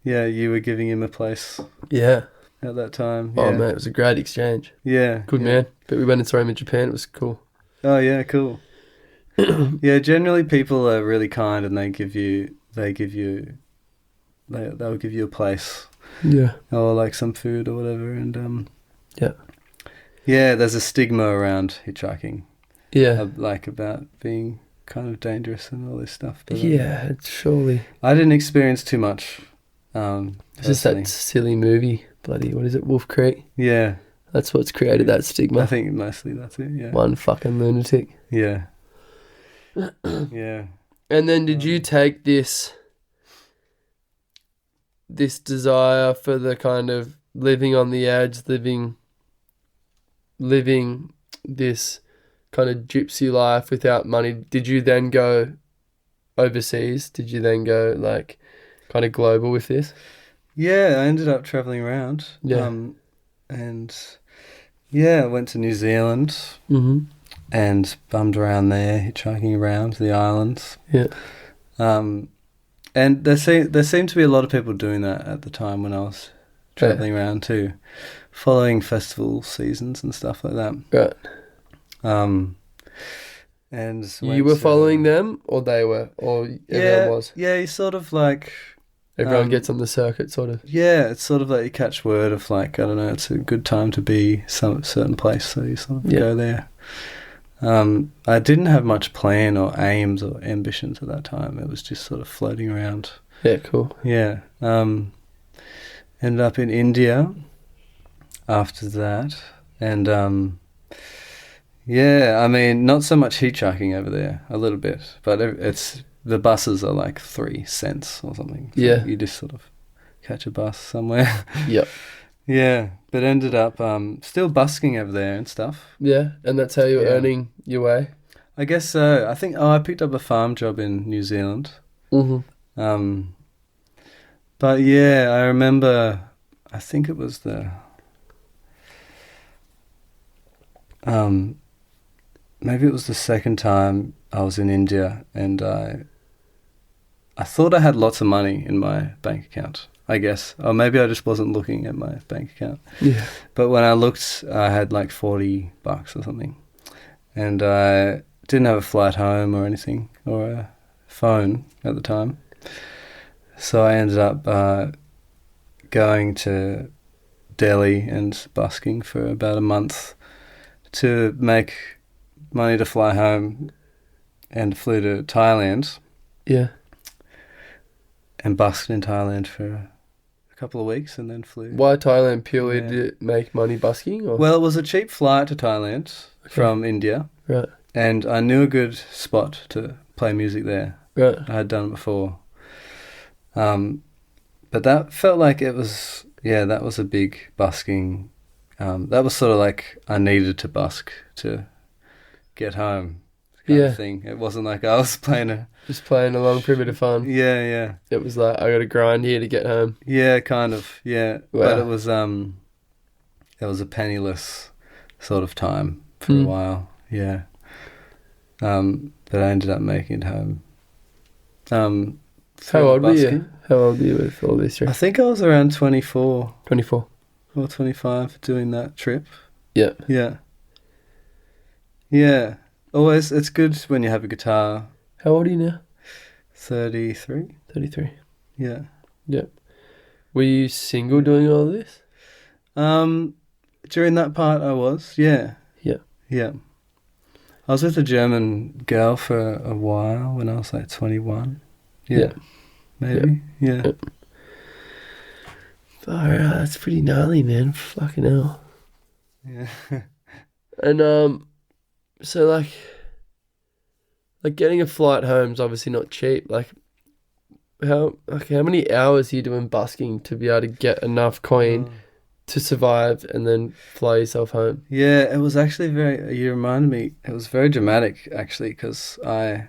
you were giving him a place. Yeah. At that time. Oh, man, it was a great exchange. Yeah. Good man. But we went and saw him in Japan. It was cool. Oh, yeah, cool. Yeah, generally people are really kind and they'll give you a place. Yeah. Or like some food or whatever. And yeah, there's a stigma around hitchhiking. Yeah. Like about being kind of dangerous and all this stuff. But, surely. I didn't experience too much It's just that silly movie, bloody, what is it, Wolf Creek? Yeah. That's what's created that stigma. I think mostly that's it, yeah. One fucking lunatic. Yeah. Yeah. And then did you take this desire for the kind of living on the edge, living this kind of gypsy life without money? Did you then go overseas? Did you then go like kind of global with this? Yeah, I ended up traveling around. Yeah. And yeah, I went to New Zealand and bummed around there, hitchhiking around the islands. Yeah. And there seemed to be a lot of people doing that at the time when I was traveling around too, following festival seasons and stuff like that. Right. And you were following them, or they were, or everyone was? Yeah, you sort of like... Everyone gets on the circuit, sort of. Yeah, it's sort of like you catch word of like, I don't know, it's a good time to be some certain place, so you sort of go there. I didn't have much plan or aims or ambitions at that time. It was just sort of floating around. Yeah, cool. Yeah. Ended up in India after that. And, yeah, I mean, not so much hitchhiking over there, a little bit. But the buses are like 3 cents or something. So yeah. You just sort of catch a bus somewhere. Yep. Yeah, but ended up still busking over there and stuff. Yeah, and that's how you're earning your way? I guess so. I think, I picked up a farm job in New Zealand. Mm-hmm. But yeah, I remember, I think it was maybe it was the second time I was in India, and I thought I had lots of money in my bank account, I guess. Or maybe I just wasn't looking at my bank account. Yeah. But when I looked, I had like $40 or something. And I didn't have a flight home or anything, or a phone at the time. So I ended up going to Delhi and busking for about a month to make money to fly home, and flew to Thailand. Yeah. And busked in Thailand for a couple of weeks and then flew. Why Thailand? Purely to make money busking? Or? Well, it was a cheap flight to Thailand from India. Right. And I knew a good spot to play music there. Right. I had done it before. But that felt like it was, that was a big busking. That was sort of like I needed to busk to get home kind of thing. It wasn't like I was just playing a long period of fun. Yeah. It was like, I got to grind here to get home. Yeah, kind of, yeah. Wow. But it was a penniless sort of time for a while, yeah. But I ended up making it home. How old were you? How old were you with all this trip? I think I was around 24. 24. Or 25 doing that trip. Yeah. Yeah. Yeah. Always, it's good when you have a guitar. How old are you now? 33. 33. Yeah. Yeah. Were you single doing all of this? During that part I was, yeah. Yeah. Yeah. I was with a German girl for a while when I was like 21. Yeah. Maybe. Yeah. Yep. Alright, that's pretty gnarly, man. Fucking hell. Yeah. And so like getting a flight home is obviously not cheap. Like how many hours are you doing busking to be able to get enough coin to survive and then fly yourself home? Yeah, it was actually you reminded me, it was very dramatic actually, because I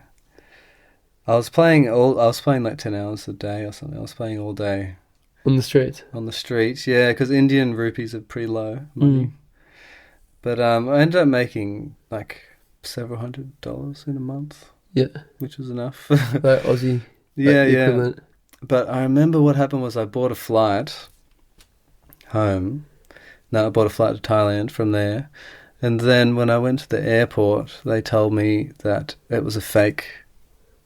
was playing like 10 hours a day or something. I was playing all day. On the streets? On the streets, yeah, because Indian rupees are pretty low money. But I ended up making like several $100s in a month. Yeah. Which was enough. Like Aussie. Yeah. But I remember what happened was I bought a flight home. No, I bought a flight to Thailand from there. And then when I went to the airport, they told me that it was a fake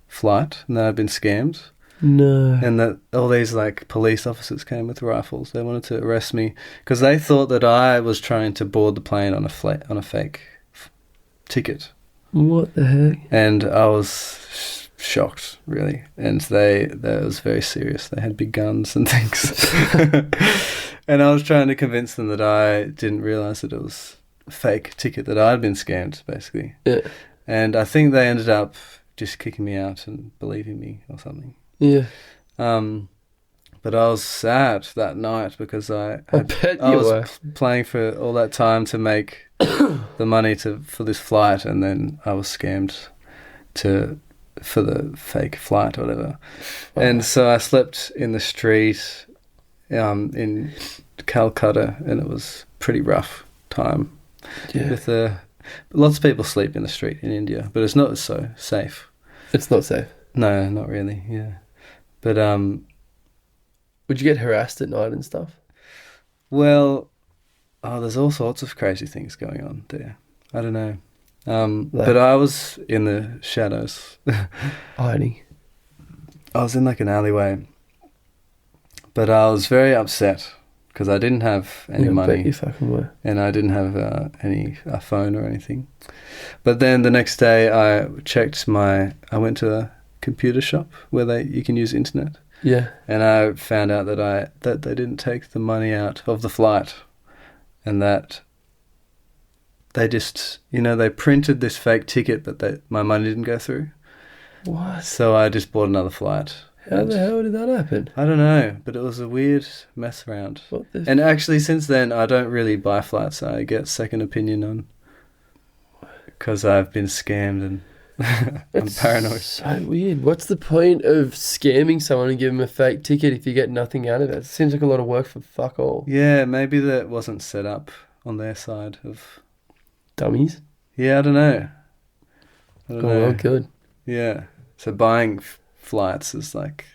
flight and that I'd been scammed. No. And that all these like police officers came with rifles. They wanted to arrest me because they thought that I was trying to board the plane on a fake ticket. What the heck? And I was shocked. really. And that was very serious. They had big guns and things. And I was trying to convince them that I didn't realise that it was a fake ticket, that I'd been scammed, basically. Yeah. And I think they ended up just kicking me out and believing me or something. Yeah. But I was sad that night because I was playing for all that time to make the money for this flight, and then I was scammed for the fake flight or whatever. Oh. And so I slept in the street in Calcutta, and it was pretty rough time. Yeah. With lots of people sleep in the street in India, but it's not so safe. It's not safe. No, not really. Yeah, but would you get harassed at night and stuff? Well, there's all sorts of crazy things going on there. I don't know. But I was in the shadows. Hiding. I was in like an alleyway. But I was very upset because I didn't have any money. I bet you fucking were. And I didn't have a phone or anything. But then the next day I went to a computer shop where you can use internet. Yeah. And I found out that they didn't take the money out of the flight, and that they just, they printed this fake ticket, but my money didn't go through. What? So I just bought another flight. How the hell did that happen? I don't know, but it was a weird mess around. And actually, since then, I don't really buy flights. I get second opinion on, because I've been scammed and I'm paranoid. So weird. What's the point of scamming someone and giving them a fake ticket if you get nothing out of it? It seems like a lot of work for fuck all. Yeah, maybe that wasn't set up on their side of... Dummies? Yeah, I don't know. Well, good. Yeah. So buying flights is like...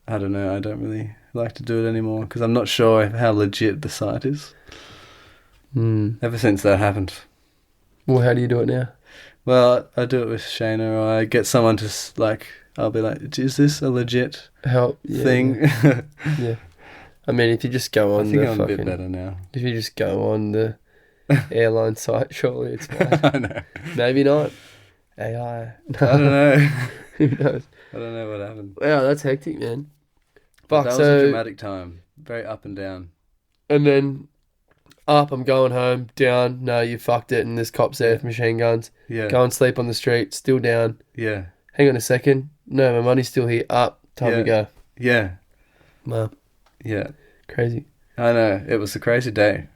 I don't know. I don't really like to do it anymore because I'm not sure how legit the site is. Ever since that happened. Well, how do you do it now? Well, I do it with Shayna, or I get someone to, I'll be like, is this a legit thing? Yeah. I mean, if you just go on I think I'm a bit better now. If you just go on the airline site, surely it's fine. I know. Maybe not. AI. I don't know. Who knows? I don't know what happened. Wow, that's hectic, man. But that was a dramatic time. Very up and down. And then... up, I'm going home, down, no, you fucked it, and there's cops there with machine guns. Yeah. Go and sleep on the street, still down. Yeah. Hang on a second. No, my money's still here. Up, time to go. Yeah. Wow. Yeah. Crazy. I know, it was a crazy day.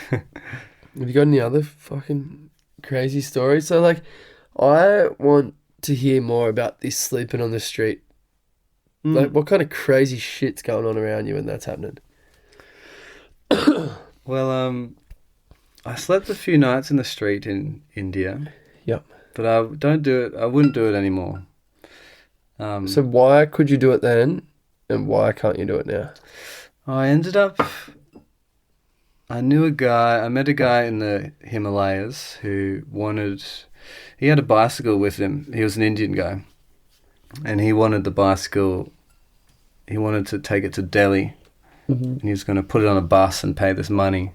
Have you got any other fucking crazy stories? So, I want to hear more about this sleeping on the street. What kind of crazy shit's going on around you when that's happening? Well, I slept a few nights in the street in India. Yep. But I wouldn't do it anymore. So why could you do it then, and why can't you do it now? I met a guy in the Himalayas who he had a bicycle with him. He was an Indian guy. And he wanted the bicycle, he wanted to take it to Delhi. Mm-hmm. And he was going to put it on a bus and pay this money.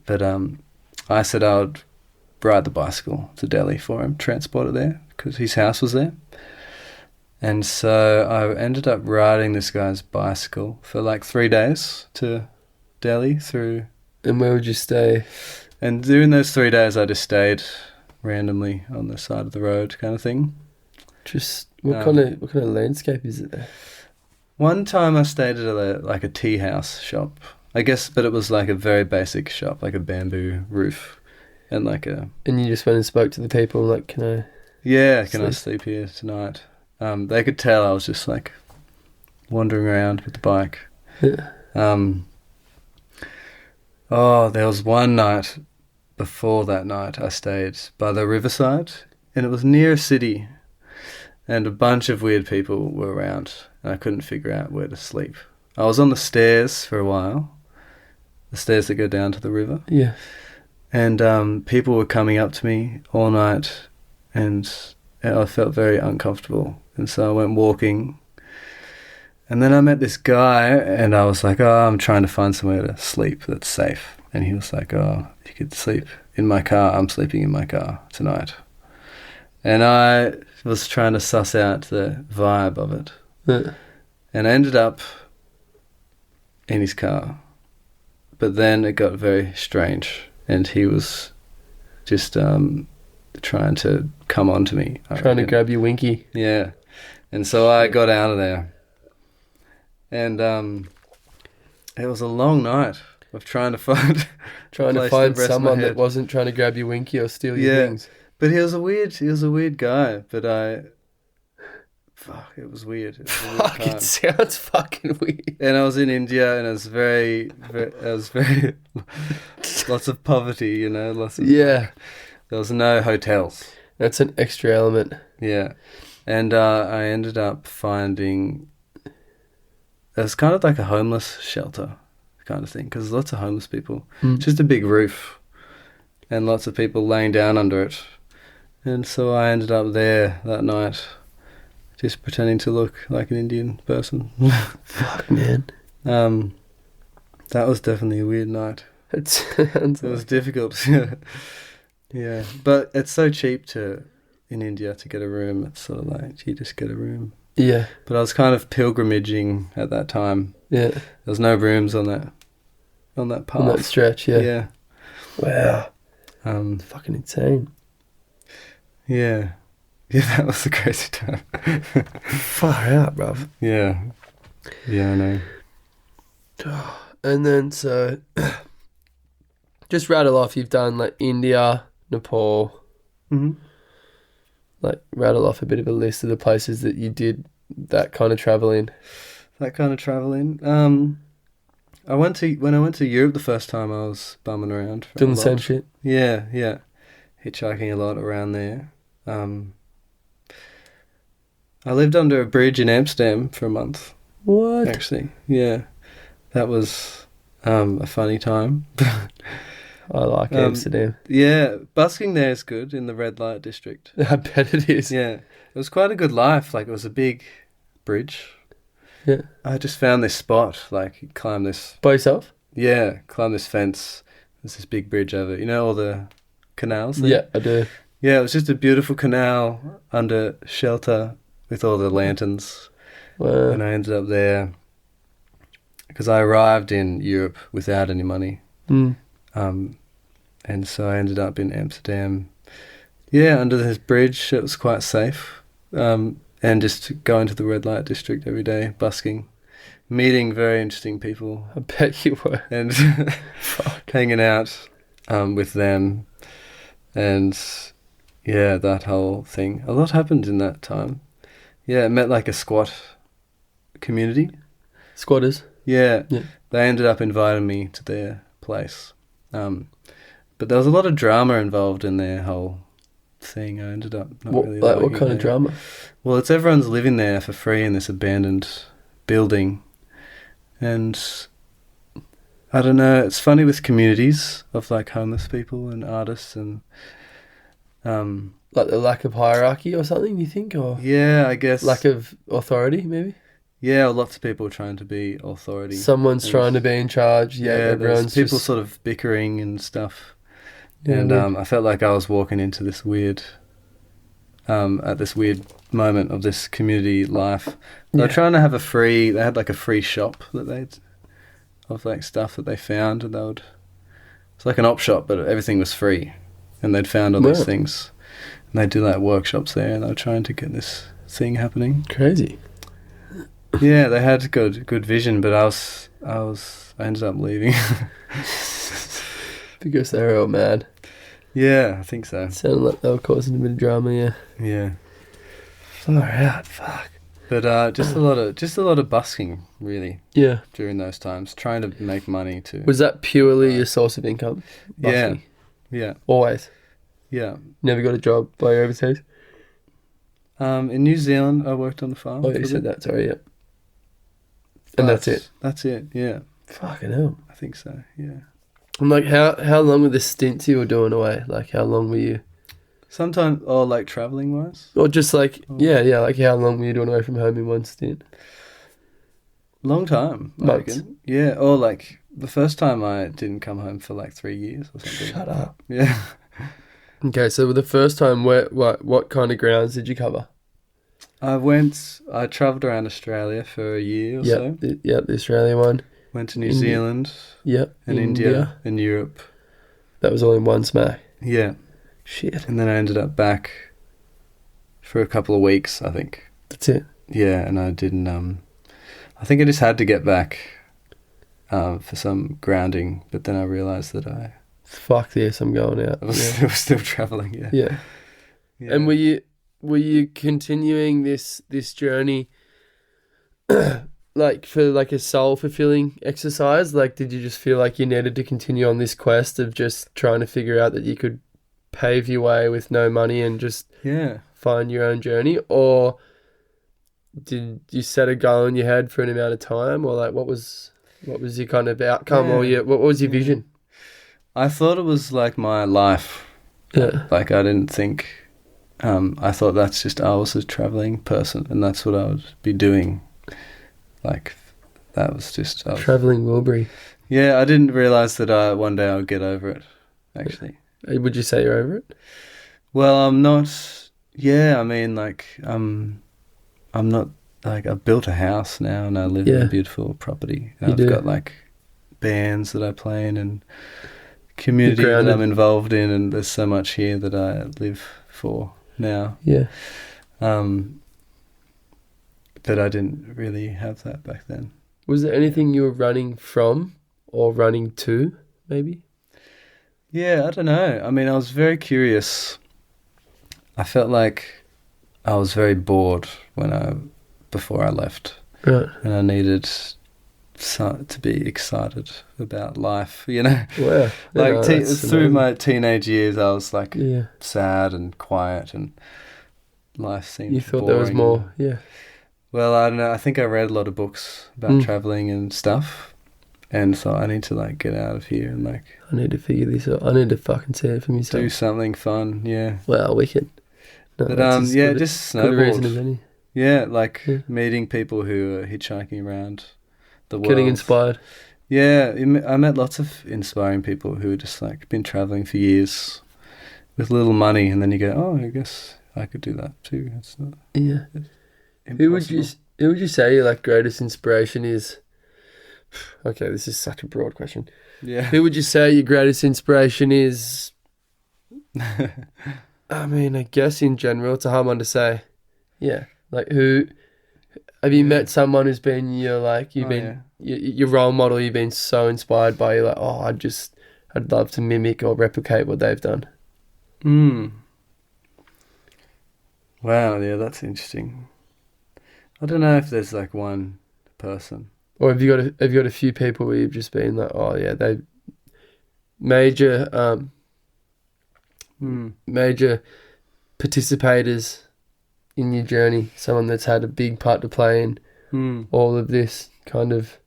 But I said I would ride the bicycle to Delhi for him, transport it there, because his house was there. And so I ended up riding this guy's bicycle for 3 days to Delhi through... And where would you stay? And during those 3 days I just stayed randomly on the side of the road kind of thing. Just what kind of landscape is it there? One time I stayed at a tea house shop, I guess, but it was a very basic shop, like a bamboo roof, and And you just went and spoke to the people, can I? Yeah, can I sleep here tonight? They could tell I was just wandering around with the bike. Yeah. There was one night before that night I stayed by the riverside, and it was near a city. And a bunch of weird people were around, and I couldn't figure out where to sleep. I was on the stairs for a while, the stairs that go down to the river. Yeah. And people were coming up to me all night, and I felt very uncomfortable. And so I went walking. And then I met this guy, and I was like, I'm trying to find somewhere to sleep that's safe. And he was like, you could sleep in my car. I'm sleeping in my car tonight. And I was trying to suss out the vibe of it. Yeah. And I ended up in his car. But then it got very strange, and he was just trying to come on to me. Trying to grab your winky. Yeah. And so I got out of there. And it was a long night of trying to find someone that wasn't trying to grab your winky or steal your things. But he was a weird guy. But it was weird. It sounds fucking weird. And I was in India, and it was very lots of poverty, you know. There was no hotels. That's an extra element. Yeah, and I ended up finding it was kind of like a homeless shelter kind of thing, because there's lots of homeless people. Just a big roof, and lots of people laying down under it. And so I ended up there that night, just pretending to look like an Indian person. Fuck, man. That was definitely a weird night. It was difficult. Yeah, but it's so cheap in India to get a room. It's sort of like you just get a room. Yeah. But I was kind of pilgrimaging at that time. Yeah. There was no rooms on that path. On that stretch, yeah. Yeah. Wow. Fucking insane. Yeah. Yeah, that was a crazy time. Far out, bruv. Yeah. Yeah, I know. And then, so, just rattle off, you've done, like, India, Nepal. Mm-hmm. Like, rattle off a bit of a list of the places that you did that kind of travel in. When I went to Europe the first time, I was bumming around. Doing the same shit? Yeah. Hitchhiking a lot around there. I lived under a bridge in Amsterdam for a month. What? Actually, yeah. That was a funny time. I like Amsterdam. Yeah, busking there is good in the red light district. I bet it is. Yeah. It was quite a good life. Like, it was a big bridge. Yeah. I just found this spot, like, you climb this... By yourself? Yeah, climb this fence. There's this big bridge over it. You know all the canals there? Yeah, I do. Yeah, it was just a beautiful canal under shelter with all the lanterns. Wow. And I ended up there because I arrived in Europe without any money. And so I ended up in Amsterdam. Yeah, under this bridge. It was quite safe. And just going to the red light district every day, busking, meeting very interesting people. I bet you were. And hanging out with them. And yeah, that whole thing. A lot happened in that time. Yeah, I met like a squat community. Squatters? Yeah. They ended up inviting me to their place. But there was a lot of drama involved in their whole thing. I ended up not really liking what kind of drama? Well, it's everyone's living there for free in this abandoned building. And I don't know, it's funny with communities of like homeless people and artists and... like the lack of hierarchy or something, you think? Or yeah, I guess. Lack of authority, maybe? Yeah, lots of people trying to be authority. Someone's trying to be in charge. Yeah, everyone's people sort of bickering and stuff. Yeah, and I felt like I was walking into this weird... at this weird moment of this community life. They were trying to have they had like a free shop that of like stuff that they found, and it's like an op shop, but everything was free, and they'd found all these things, and they'd do like workshops there, and they were trying to get this thing happening. Crazy. Yeah, they had good vision, but I ended up leaving. Because they were all mad. Yeah, I think so. Sounded like they were causing a bit of drama, yeah. Yeah. Far out, fuck. But just a lot of busking, really. Yeah. During those times, trying to make money too. Was that purely your source of income? Busking? Yeah. Always? Yeah. Never got a job while you're overseas? In New Zealand, I worked on the farm. Oh, you said that, sorry, yeah. And that's it? That's it, yeah. Fucking hell. I think so, yeah. And like, how long were the stints you were doing away? Like, how long were you... Sometimes, like travelling wise? Or just like, yeah, like how long were you doing away from home in one stint? Long time, I Months. reckon. Yeah, or like the first time I didn't come home for like 3 years or something. Shut up. Yeah. Okay, so the first time, what kind of grounds did you cover? I travelled around Australia for a year or so. The Australian one. Went to New Zealand. Yep. And India and Europe. That was all in one smack. Yeah. Shit. And then I ended up back for a couple of weeks, I think. That's it. Yeah, and I didn't... I think I just had to get back for some grounding, but then I realised that fuck this, I'm going out. I was still travelling, yeah. Yeah. And were you continuing this journey like for like a soul fulfilling exercise? Like, did you just feel like you needed to continue on this quest of just trying to figure out that you could pave your way with no money and just find your own journey? Or did you set a goal in your head for an amount of time, or like what was your kind of outcome, or what was your vision? I thought it was like my life. Yeah. Like I didn't think, I thought that's just, I was a travelling person and that's what I would be doing. Like that was just... Travelling Wilbury. Yeah, I didn't realise that one day I would get over it, actually. Would you say you're over it? Well, I'm not... Yeah, I mean, like, I'm not... Like, I've built a house now and I live in a beautiful property. And I've got, like, bands that I play in and community that I'm involved in, and there's so much here that I live for now. Yeah. But I didn't really have that back then. Was there anything you were running from or running to, maybe? Yeah, I don't know. I mean, I was very curious. I felt like I was very bored before I left. Right. And I needed to be excited about life, you know? Wow. Like through my teenage years, I was like sad and quiet, and life seemed You thought boring. there was more, yeah. Well, I don't know. I think I read a lot of books about travelling and stuff, and so I need to like get out of here and like... I need to figure this out. I need to fucking see it for myself. Do something fun, yeah. Well, wicked. No, but just snowboard. Yeah, like meeting people who are hitchhiking around the world. Getting inspired. Yeah, I met lots of inspiring people who had just like been travelling for years with little money, and then you go, oh, I guess I could do that too. It's not impossible. Who would you say your like greatest inspiration is? Okay, this is such a broad question. Yeah. Who would you say your greatest inspiration is? I mean, I guess in general, it's a hard one to say. Yeah. Like who have you met someone who's been your role model, you've been so inspired by, you're like, oh, I'd love to mimic or replicate what they've done. Wow, yeah, that's interesting. I don't know if there's like one person. Or have you got a few people where you've just been like, oh yeah, they major participators in your journey, someone that's had a big part to play in all of this kind of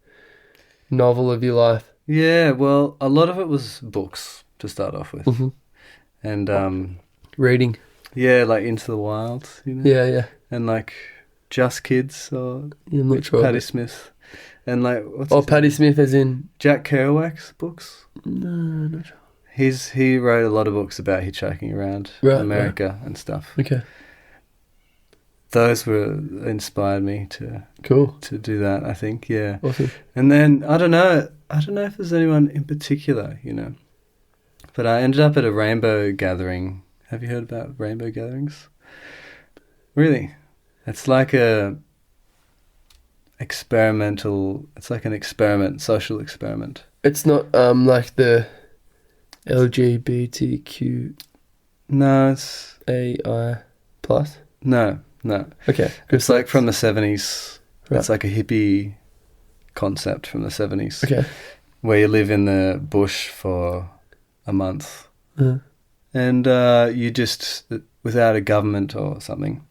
novel of your life? Yeah, well, a lot of it was books to start off with. Mm-hmm. And reading. Yeah, like Into the Wild, you know? Yeah. And like Just Kids or I'm not sure. Patti Smith. And like Patti Smith as in Jack Kerouac's books? No, not sure. He wrote a lot of books about hitchhiking around America and stuff. Okay. Those inspired me to do that, I think, yeah. Awesome. And then I don't know if there's anyone in particular, you know. But I ended up at a rainbow gathering. Have you heard about rainbow gatherings? Really? It's like an experiment, social experiment. It's not like the LGBTQ. No, it's AI plus? No. Okay. It's like from the 70s. Right. It's like a hippie concept from the 70s. Okay. Where you live in the bush for a month. And you just, without a government or something,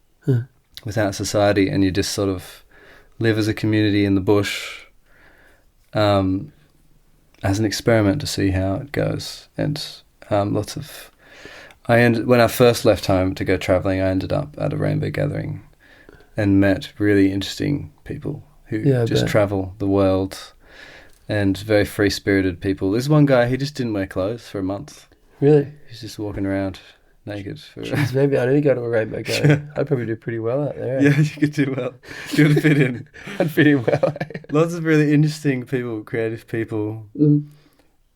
without society, and you just sort of live as a community in the bush as an experiment to see how it goes. And when I first left home to go travelling, I ended up at a rainbow gathering and met really interesting people who just travel the world, and very free-spirited people. There's one guy, he just didn't wear clothes for a month. Really? He's just walking around naked. For Jeez, maybe I need to go to a rainbow gathering. I'd probably do pretty well out there. Yeah, you could do well. You would fit in. I'd fit in well. Lots of really interesting people, creative people.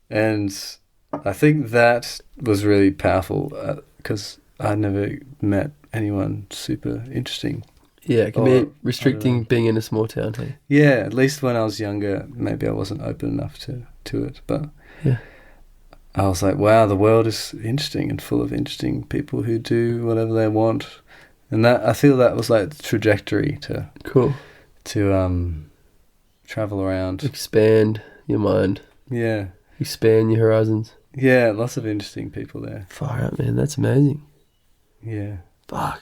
And I think that was really powerful because I never met anyone super interesting. Yeah, it can be restricting being in a small town. Hey? Yeah, at least when I was younger, maybe I wasn't open enough to it. But yeah, I was like, wow, the world is interesting and full of interesting people who do whatever they want. And that I feel that was like the trajectory to travel around. Expand your mind. Yeah. Expand your horizons. Yeah, lots of interesting people there. Far out, man. That's amazing. Yeah. Fuck.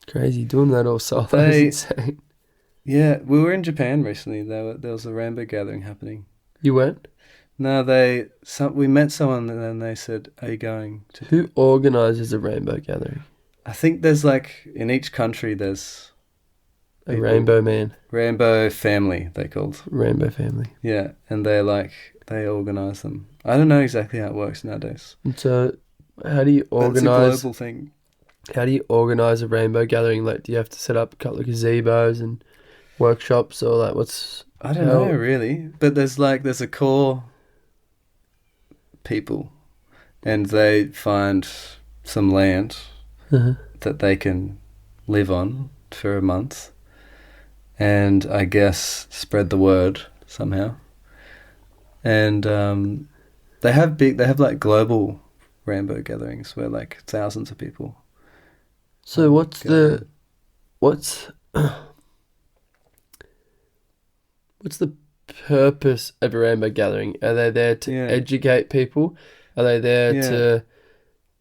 Crazy. Doing that all solo is insane. Yeah, we were in Japan recently. There was a rainbow gathering happening. You went? No, we met someone and then they said, are you going to... Who organises a rainbow gathering? I think there's like, in each country there's... A rainbow man. Rainbow family, they're called. Rainbow family. Yeah, and they organise them. I don't know exactly how it works nowadays. And so, how do you organise... It's a global thing. How do you organise a rainbow gathering? Like, do you have to set up a couple of gazebos and workshops, or like what's... I don't know, really. But there's a core people, and they find some land that they can live on for a month, and I guess spread the word somehow. And they have like global rainbow gatherings where like thousands of people. So what's the purpose of a rainbow gathering? Are they there to educate people? Are they there to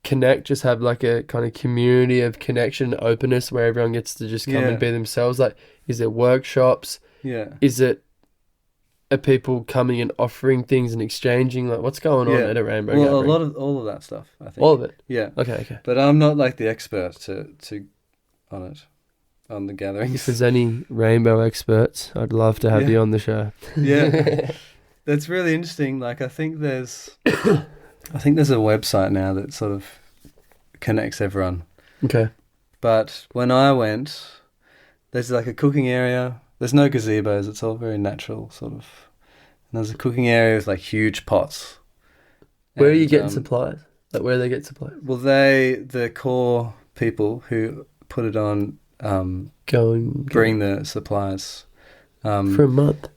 connect, just have like a kind of community of connection and openness where everyone gets to just come and be themselves? Like, is there workshops? Yeah. Are people coming and offering things and exchanging? Like, what's going on at a rainbow gathering? All of that stuff, I think. All of it? Yeah. Okay. But I'm not like the expert on the gatherings. If there's any rainbow experts, I'd love to have you on the show. Yeah. That's really interesting. Like, I think there's a website now that sort of connects everyone. Okay. But when I went, there's like a cooking area. There's no gazebos. It's all very natural, sort of. And there's a cooking area with like huge pots. Where are you getting supplies? Like, where do they get supplies? Well, the core people who put it on bring the supplies. For a month?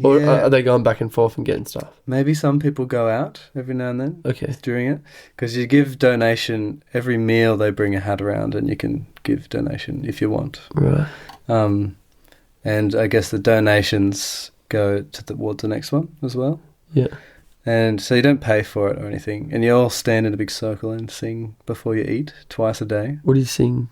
Or are they going back and forth and getting stuff? Maybe some people go out every now and then. Okay. During it. Because you give donation, every meal they bring a hat around and you can give donation if you want. Right. And I guess the donations go towards the next one as well. Yeah. And so you don't pay for it or anything. And you all stand in a big circle and sing before you eat twice a day. What do you sing?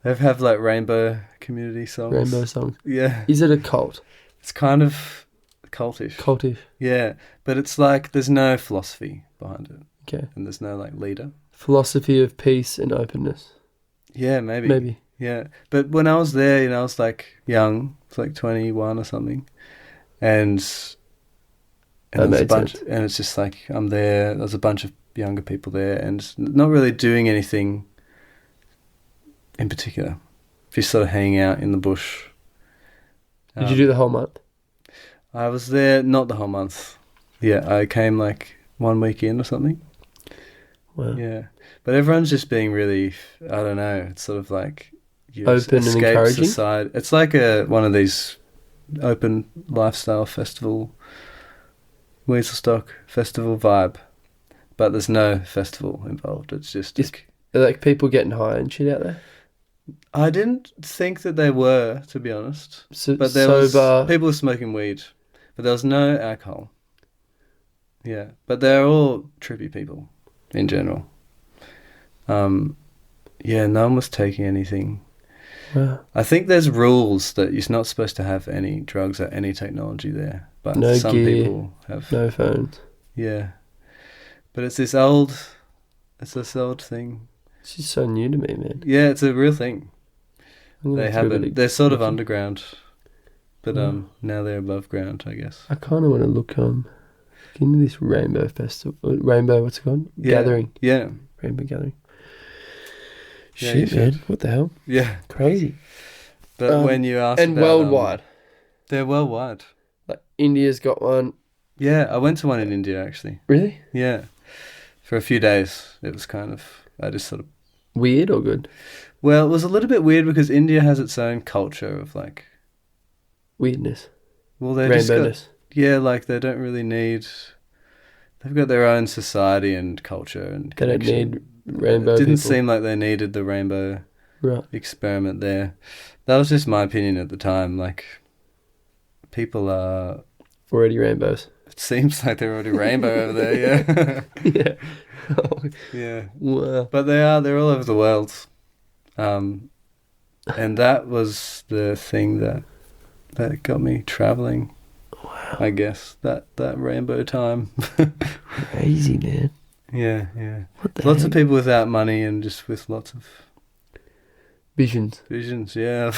They have like rainbow community songs. Rainbow songs. Yeah. Is it a cult? It's kind of cultish. Cultish. Yeah. But it's like there's no philosophy behind it. Okay. And there's no like leader. Philosophy of peace and openness. Yeah, maybe. Yeah. But when I was there, I was like young. I was like 21 or something. And there's a bunch, and it's just like I'm there. There's a bunch of younger people there, and not really doing anything in particular. Just sort of hanging out in the bush. Did you do the whole month? I was there not the whole month. Yeah, I came like 1 week in or something. Wow. Yeah, but everyone's just being really, I don't know. It's sort of like open and encouraging. Society. It's like one of these open lifestyle festival. Weaselstock festival vibe, but there's no festival involved. It's just like people getting high and shit out there. I didn't think that they were, to be honest. But there was people were smoking weed, but there was no alcohol. Yeah, but they're all trippy people in general. Yeah, no one was taking anything. Wow. I think there's rules that you're not supposed to have any drugs or any technology there. But no some gear, people have no phones. Yeah. But it's this old thing. This is so new to me, man. Yeah, it's a real thing. They're sort of underground. But now they're above ground, I guess. I kinda wanna look into this rainbow festival what's it called? Yeah. Gathering. Yeah. Rainbow gathering. Yeah, Shit, you man. should. What the hell? Yeah. Crazy. But when you ask and about, worldwide. They're worldwide. Like India's got one. Yeah, I went to one in India actually. Really? Yeah. For a few days. It was kind of, I just sort of... Weird or good? Well, it was a little bit weird because India has its own culture of like... Weirdness. Well, they Rainbowness. Yeah, like they don't really need... They've got their own society and culture and They don't connection. need rainbow It didn't people. seem like they needed the rainbow experiment there. That was just my opinion at the time. Like, people are... Already rainbows. It seems like they're already rainbow over there, yeah. Yeah. Yeah. Wow. But they're all over the world. And that was the thing that got me travelling. Wow. I guess. That rainbow time. Crazy, man. Yeah, yeah. Lots of people without money and just with lots of visions, yeah.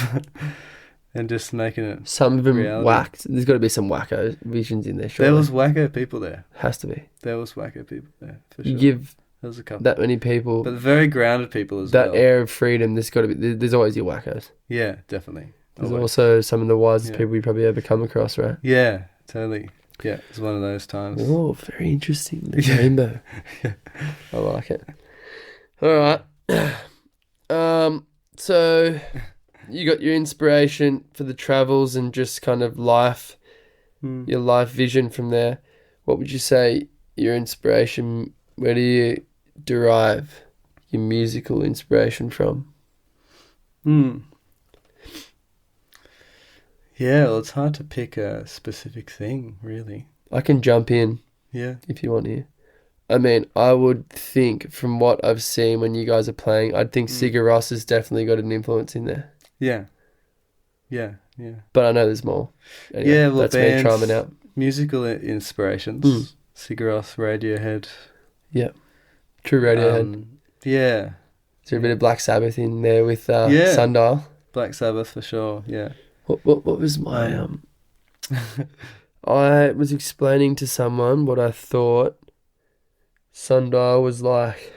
And just making it some of them reality. whacked. There's got to be some wacko visions in there, surely. There was wacko people there. Has to be. There was wacko people there, for sure. You give there was a couple. that many people... But very grounded people as well. That air of freedom, there's got to be... There's always your wackos. Yeah, definitely. There's also some of the wisest people you probably ever come across, right? Yeah, totally. Yeah, it's one of those times. Oh, very interesting. The rainbow. Yeah. I like it. All right. So you got your inspiration for the travels and just kind of life, your life vision from there. What would you say your inspiration, where do you derive your musical inspiration from? Yeah, well, it's hard to pick a specific thing, really. I can jump in if you want to. I mean, I would think from what I've seen when you guys are playing, I'd think Sigur Rós has definitely got an influence in there. Yeah. Yeah, yeah. But I know there's more. Anyway, yeah, well, that's me trying out. Musical inspirations. Sigur Rós, Radiohead. Yeah. True Radiohead. Yeah. Is there a bit of Black Sabbath in there with Sundial? Black Sabbath for sure, yeah. What was my... I was explaining to someone what I thought Sundial was like.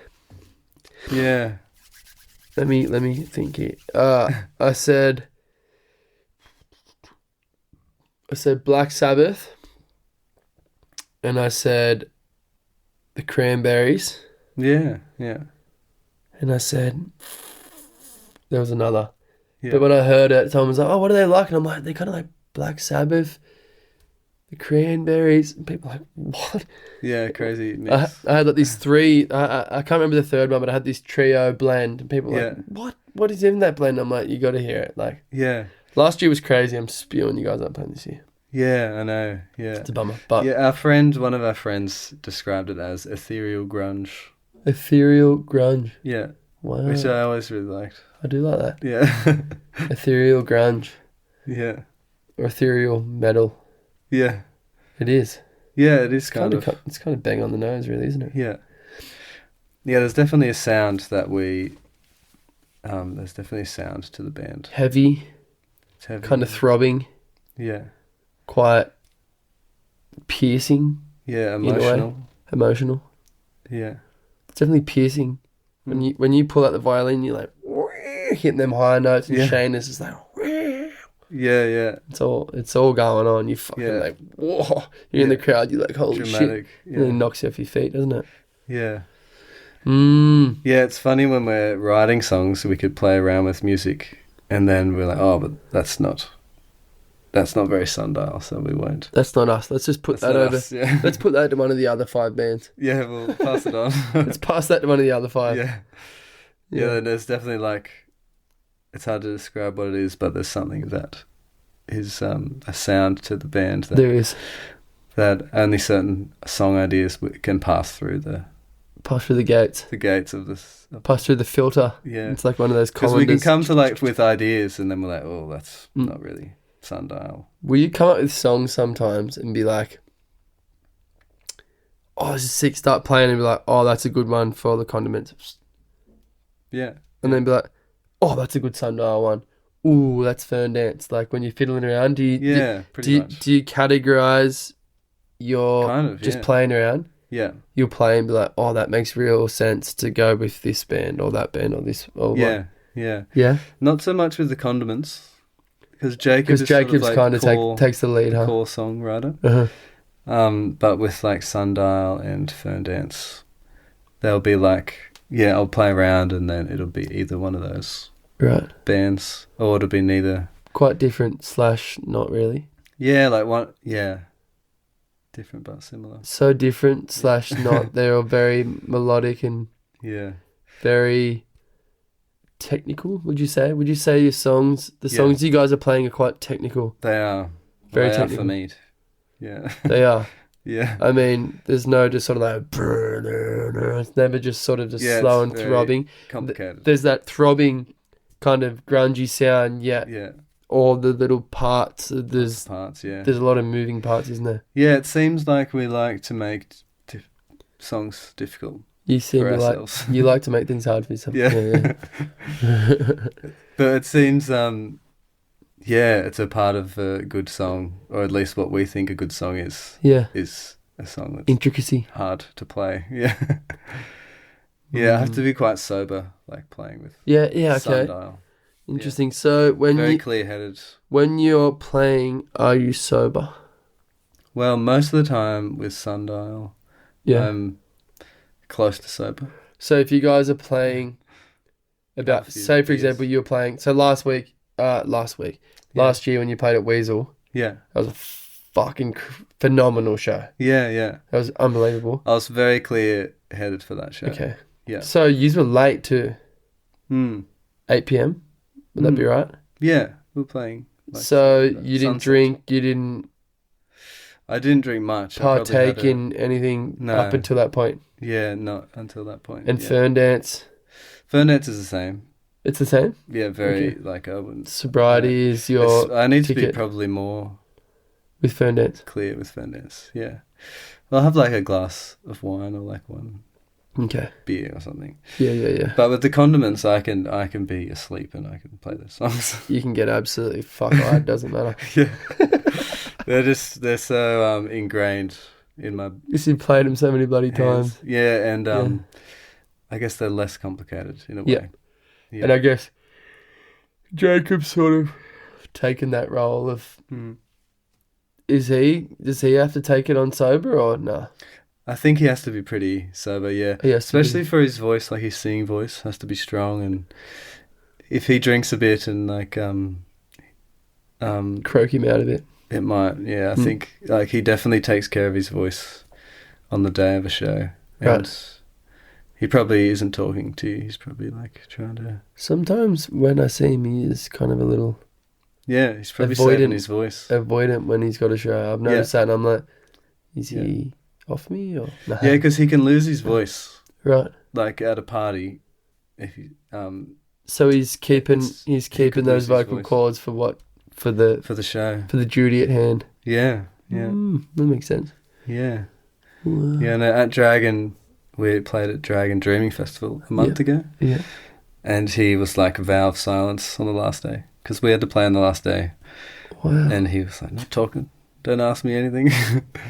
Yeah. Let me think here. I said Black Sabbath, and I said the Cranberries. Yeah, yeah. And I said there was another. Yeah. But when I heard it, someone was like, "Oh, what are they like?" And I'm like, "They're kind of like Black Sabbath, the Cranberries." And people are like, "What?" Yeah, crazy mix. I had like these three. I can't remember the third one, but I had this trio blend, and people were like, "What? What is in that blend?" I'm like, "You got to hear it." Like, yeah. Last year was crazy. I'm spewing. You guys aren't playing this year. Yeah, I know. Yeah, it's a bummer. But yeah, one of our friends, described it as ethereal grunge. Ethereal grunge. Yeah. Wow. Which I always really liked. I do like that. Yeah. Ethereal grunge. Yeah. Or ethereal metal. Yeah. It is. Yeah, it is kind of. It's kind of bang on the nose, really, isn't it? Yeah. Yeah, there's definitely a sound that we. There's definitely a sound to the band. Heavy. It's heavy. Kind of throbbing. Yeah. Quite piercing. Yeah, emotional. Emotional. Yeah. It's definitely piercing. When you pull out the violin, you're like hitting them high notes, and Shane is just like, yeah. It's all going on. You fucking like, whoa! You're in the crowd. You're like, holy dramatic, shit! And it knocks you off your feet, doesn't it? Yeah. Yeah, it's funny when we're writing songs, we could play around with music, and then we're like, oh, but that's not very Sundial, so we won't. That's not us. Let's just put that over. Us, yeah. Let's put that to one of the other 5 bands. Yeah, we'll pass it on. Let's pass that to one of the other 5. Yeah, there's definitely like, it's hard to describe what it is, but there's something that is a sound to the band that there is, that only certain song ideas can pass through the gates. The gates of this. Pass through the filter. Yeah. It's like one of those because we can come to like with ideas and then we're like, oh, that's not really Sundial. Will you come up with songs sometimes and be like, oh, this is sick, start playing and be like, oh, that's a good one for the Condiments. Yeah. And then be like, oh, that's a good Sundial one. Ooh, that's Ferndance. Like when you're fiddling around, do you categorize your kind of, just playing around? Yeah. You'll play and be like, oh, that makes real sense to go with this band or that band or this. Or Yeah. Yeah. Yeah? Not so much with the Condiments. Because Jacob's kind of takes the lead, huh? core songwriter. Uh-huh. But with like Sundial and Ferndance, they'll be like, yeah, I'll play around and then it'll be either one of those bands, or it'll be neither. Quite different / not really. Yeah, like one, yeah. Different but similar. So different / not. They're all very melodic and very technical, would you say? Would you say your songs, the songs you guys are playing are quite technical? They are. Very they technical. Are for me. Yeah. They are. Yeah. I mean, there's no just sort of like, it's never just sort of just slow and throbbing. Complicated. There's that throbbing kind of grungy sound, all the little parts. There's a lot of moving parts, isn't there? Yeah, it seems like we like to make songs difficult. You seem you like to make things hard for yourself. Yeah. But it seems, it's a part of a good song, or at least what we think a good song is. Yeah. Is a song that's intricacy, hard to play. Yeah. Yeah, I have to be quite sober, like playing with. Okay. Sundial. Interesting. Yeah. So very clear-headed. When you're playing, are you sober? Well, most of the time with Sundial, I'm close to sober. So if you guys are playing, say for example, you're playing. So last year when you played at Weasel, that was a fucking phenomenal show. Yeah. That was unbelievable. I was very clear-headed for that show. Okay. Yeah. So you were late too. 8 p.m. Would that be right? Yeah, we were playing. So you didn't drink. I didn't drink much. Partake in anything up until that point. Yeah, not until that point. And Ferndance. Ferndance is the same. It's the same? Yeah, very I wouldn't. Sobriety is your. I need to be probably more. With Ferndance? Clear with Ferndance, yeah. I'll have like a glass of wine or like one beer or something. Yeah. But with the Condiments, I can be asleep and I can play the songs. You can get absolutely fuck-eyed, doesn't matter. Yeah. they're so ingrained in my... You've played them so many bloody times. Yeah, and I guess they're less complicated in a way. Yeah. And I guess Jacob's sort of taken that role of... Does he have to take it on sober or no? I think he has to be pretty sober, yeah. Especially for his voice, like his singing voice has to be strong, and if he drinks a bit and like croak him out a bit. It might, I think like he definitely takes care of his voice on the day of a show. And he probably isn't talking to you, he's probably like trying to... Sometimes when I see him he is kind of a little... Yeah, he's probably saving his voice. Avoidant when he's got a show. I've noticed that and I'm like, is he off me or no? Yeah, because he can lose his voice. Right. Like at a party. If he, so he's keeping those vocal cords for what? For the show. For the duty at hand. Yeah. That makes sense. Yeah. Wow. Yeah, no, at Dragon, we played at Dragon Dreaming Festival a month ago. Yeah. And he was like a vow of silence on the last day. Because we had to play on the last day. Wow. And he was like, not talking. Don't ask me anything.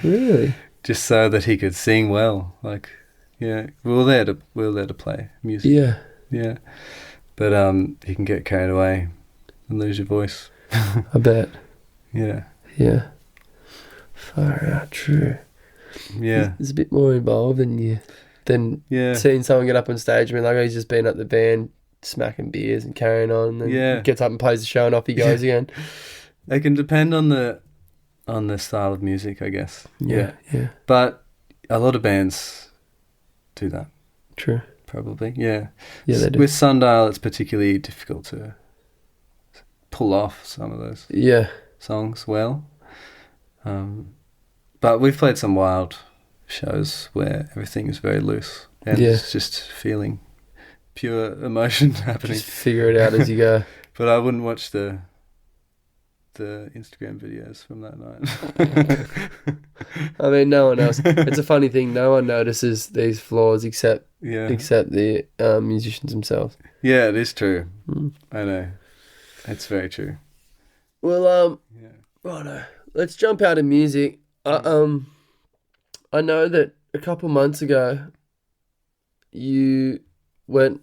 Really? Just so that he could sing well. Like, we were there to play music. Yeah. Yeah. But you can get carried away and lose your voice. I bet. Yeah. Yeah. Far out, true. Yeah. There's a bit more involved than seeing someone get up on stage. I mean, like he's just been at the band smacking beers and carrying on, and then he gets up and plays the show and off he goes again. It can depend on the style of music, I guess. Yeah. But a lot of bands do that. True. Probably, yeah. Yeah, they do. With Sundial, it's particularly difficult to pull off some of those songs well. But we've played some wild shows where everything is very loose and it's just feeling pure emotion happening. Just figure it out as you go. But I wouldn't watch the Instagram videos from that night. I mean, no one else. It's a funny thing. No one notices these flaws except the musicians themselves. Yeah, it is true. I know. It's very true. Well, righto. Let's jump out of music. I know that a couple months ago, you went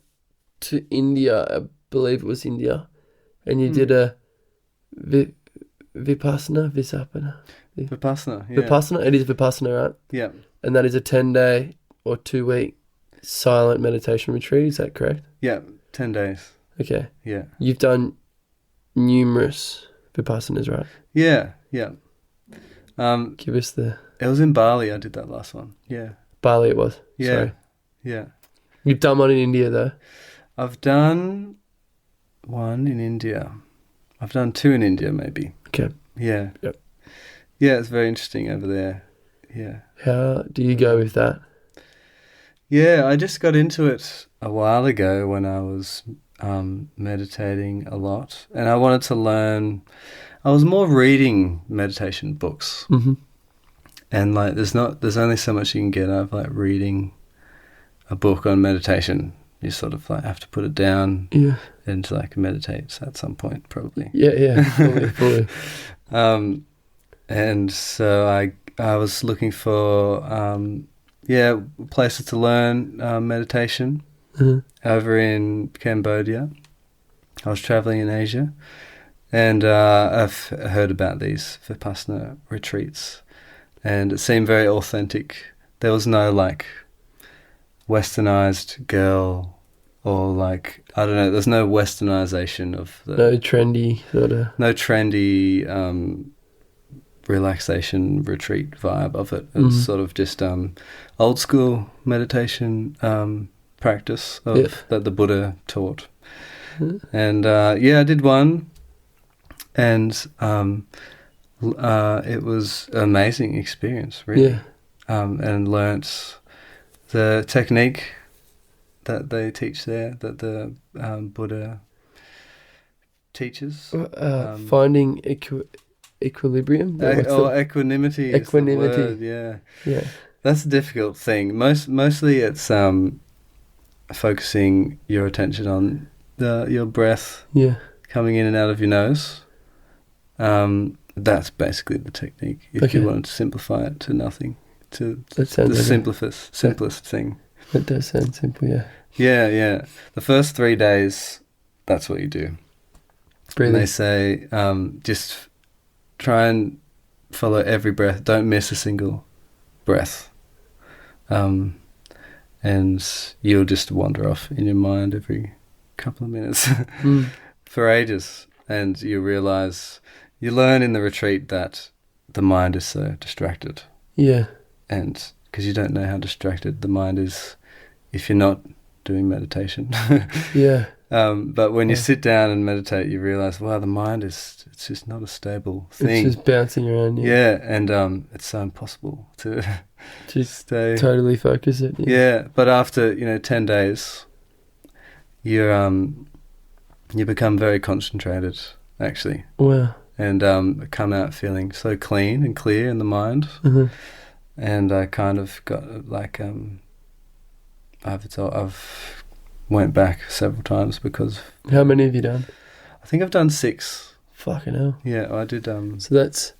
to India, I believe it was India, and you did a Vipassana, Vipassana, yeah. Vipassana, it is Vipassana, right? Yeah. And that is a 10-day or 2-week silent meditation retreat, is that correct? Yeah, 10 days. Okay. Yeah. You've done numerous Vipassanas, right? Yeah, yeah. Give us It was in Bali, I did that last one. Yeah. Bali it was. Yeah. Sorry. Yeah. You've done one in India though? I've done one in India. I've done 2 in India maybe. Okay. Yeah. Yep. Yeah, it's very interesting over there. Yeah. How do you go with that? Yeah, I just got into it a while ago when I was meditating a lot, and I wanted to learn. I was more reading meditation books, and like there's only so much you can get out of like reading a book on meditation. You sort of like have to put it down and like meditate at some point, probably. Yeah, fully. And so I was looking for places to learn meditation over in Cambodia. I was traveling in Asia, and I've heard about these Vipassana retreats, and it seemed very authentic. There was no like westernized girl or like, I don't know, there's no westernization of the... No trendy sort of... No trendy relaxation retreat vibe of it. It's sort of just old school meditation practice that the Buddha taught. And I did one, and it was an amazing experience, really. And learnt the technique that they teach there, that the Buddha teaches. Finding equilibrium? Equanimity. Equanimity. Is the word, yeah. Yeah. That's a difficult thing. Mostly it's focusing your attention on your breath coming in and out of your nose. That's basically the technique. If you wanted to simplify it to nothing, to the simplest thing. That does sound simple, yeah. Yeah. The first 3 days, that's what you do. Breathing. And they say just try and follow every breath. Don't miss a single breath. And you'll just wander off in your mind every couple of minutes for ages. And you learn in the retreat that the mind is so distracted. Yeah. And because you don't know how distracted the mind is if you're not doing meditation. Yeah. But when you sit down and meditate, you realize, wow, the mind it's just not a stable thing. It's just bouncing around. Yeah, and it's so impossible to just stay totally focus it. Yeah, but after 10 days, you become very concentrated, actually. Wow. And come out feeling so clean and clear in the mind. And I kind of got like I've went back several times because... How many have you done? I think I've done 6. Fucking hell. Yeah, I did... So that's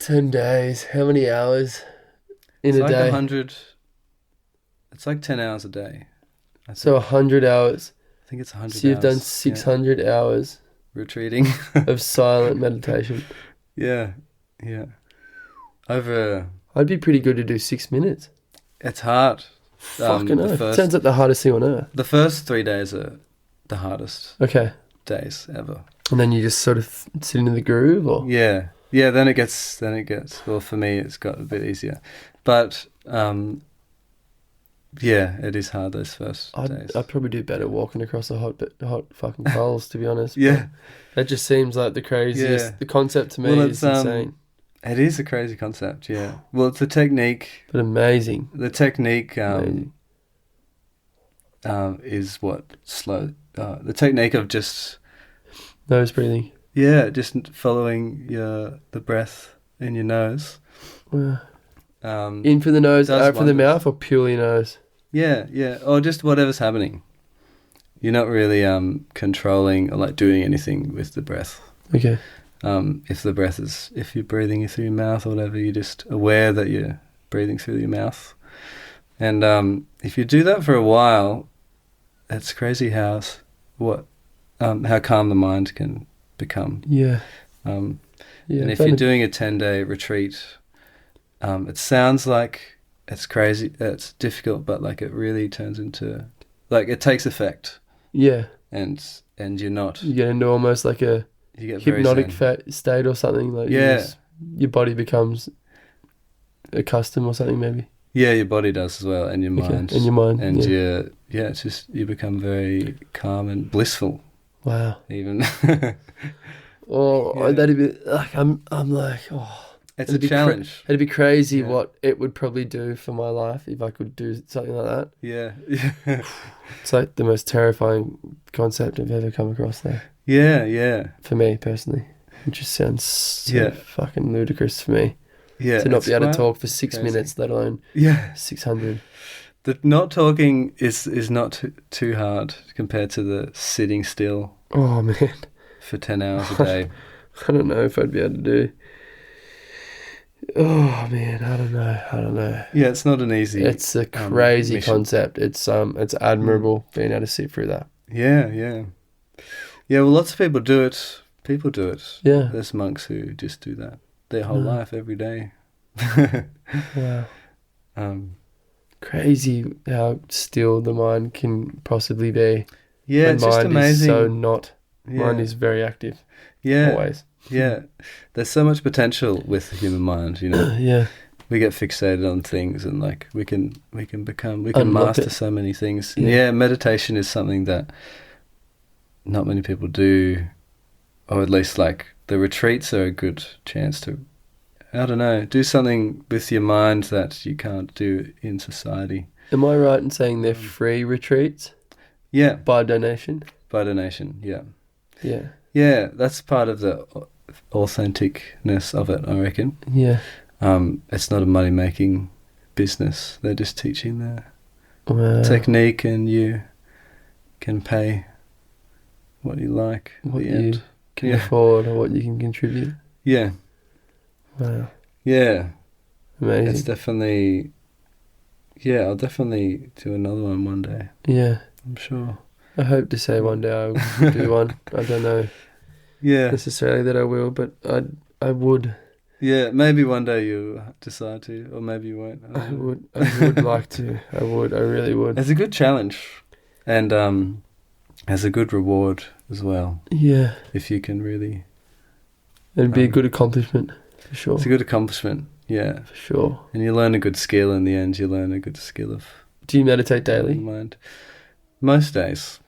10 days. How many hours in a day? 100... It's like 10 hours a day. So 100 hours. I think it's 100 hours. So you've done 600 hours... Retreating. of silent meditation. Yeah. I'd be pretty good to do 6 minutes. It's hard. Fucking hell. Sounds like the hardest thing on earth. The first 3 days are the hardest days ever. And then you just sort of sit into the groove, or? Yeah, then it gets, well, for me, it's got a bit easier. But, it is hard those first days. I'd probably do better walking across the hot fucking coals, to be honest. Yeah. That just seems like the craziest. Yeah. The concept to me is insane. It is a crazy concept, yeah. Well, it's a technique. But amazing. The technique is what the technique of just... Nose breathing. Yeah, just following the breath in your nose. Wow. In through the nose, out through the mouth, or purely nose? Yeah. Or just whatever's happening. You're not really controlling or like doing anything with the breath. Okay. If you're breathing through your mouth or whatever, you're just aware that you're breathing through your mouth. And if you do that for a while, it's crazy how calm the mind can become. Yeah. And if you're doing a 10-day retreat, it sounds like it's crazy, it's difficult, but like it really turns into, like it takes effect. Yeah. And you're not. You get into almost like a hypnotic state or something. Like your body becomes accustomed or something maybe. Yeah, your body does as well, and your mind. And your mind. And it's just, you become very calm and blissful. Wow. Even. That'd be like, I'm like, it's a challenge. It'd be crazy what it would probably do for my life if I could do something like that. Yeah. It's like the most terrifying concept I've ever come across there. Yeah. For me personally. It just sounds so fucking ludicrous for me. Yeah. To not be able to talk for 6 minutes, let alone 600. The not talking is not too hard compared to the sitting still. Oh, man. For 10 hours a day. I don't know if I'd be able to do. Oh man, I don't know. Yeah, it's not an easy. It's a crazy concept. It's admirable being able to sit through that. Yeah. Well, lots of people do it. Yeah. There's monks who just do that their whole life, every day. Wow. Crazy how still the mind can possibly be. Yeah, it's just amazing. Is so not. Mind is very active. Yeah. Always. Yeah. There's so much potential with the human mind, you know. Yeah. We get fixated on things, and like we can Unlock master so many things. Yeah, meditation is something that not many people do, or at least like the retreats are a good chance to, I don't know, do something with your mind that you can't do in society. Am I right in saying they're free retreats? Yeah. By donation? By donation, yeah. Yeah. Yeah, that's part of the authenticness of it, I reckon. Yeah. It's not a money-making business. They're just teaching the technique, and you can pay what you like at what the you end. Can afford, or what you can contribute. Yeah. Wow. Yeah. Amazing. It's definitely... Yeah, I'll definitely do another one day. Yeah. I'm sure. I hope to say one day I will do one. I don't know necessarily that I will, but I would. Yeah, maybe one day you decide to, or maybe you won't. I would like to. I really would. It's a good challenge, and has a good reward as well. Yeah. If you can really... It'd be a good accomplishment, for sure. It's a good accomplishment, yeah. For sure. And you learn a good skill in the end. You learn a good skill of... Do you meditate daily? Mind. Most days,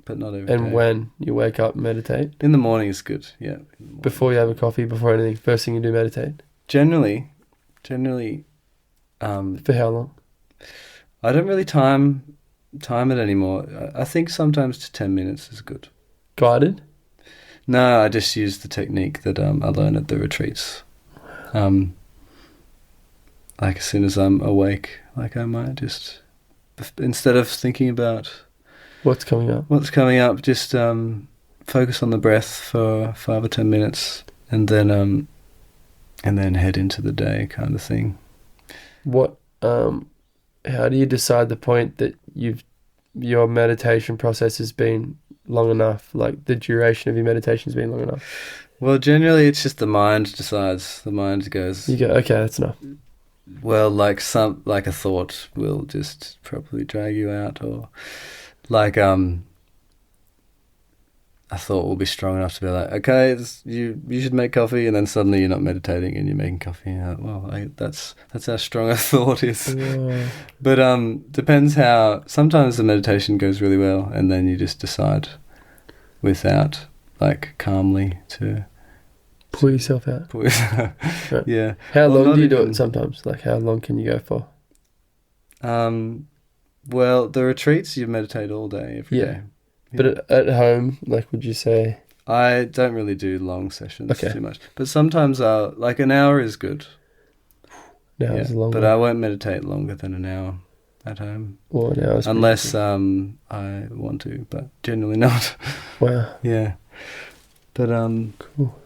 but not every day. And when you wake up, meditate? In the morning is good, yeah. Before you have a coffee, before anything, first thing you do, meditate? Generally. For how long? I don't really time it anymore. I think sometimes to 10 minutes is good. Guided? No, I just use the technique that I learn at the retreats. Like as soon as I'm awake, like I might just, instead of thinking about what's coming up, just focus on the breath for 5 or 10 minutes, and then head into the day, kind of thing. What? How do you decide the point that your meditation process has been long enough? Like the duration of your meditation has been long enough? Well, generally it's just the mind decides. The mind goes. You go, okay, that's enough. Well, like a thought will just probably drag you out, or like a thought will be strong enough to be like, okay, you should make coffee, and then suddenly you're not meditating and you're making coffee. And you're like, well, that's how strong a thought is. Yeah. But depends how. Sometimes the meditation goes really well, and then you just decide without, like, calmly to pull yourself out. Right. Yeah. How long do you do it sometimes? Like, how long can you go for? Well, the retreats you meditate all day, every day. Yeah. But at home, like, would you say? I don't really do long sessions too much. But sometimes like an hour is good. An hour is long. But I won't meditate longer than an hour at home. Well, an hour is unless I want to, but generally not. Wow. Yeah. But cool.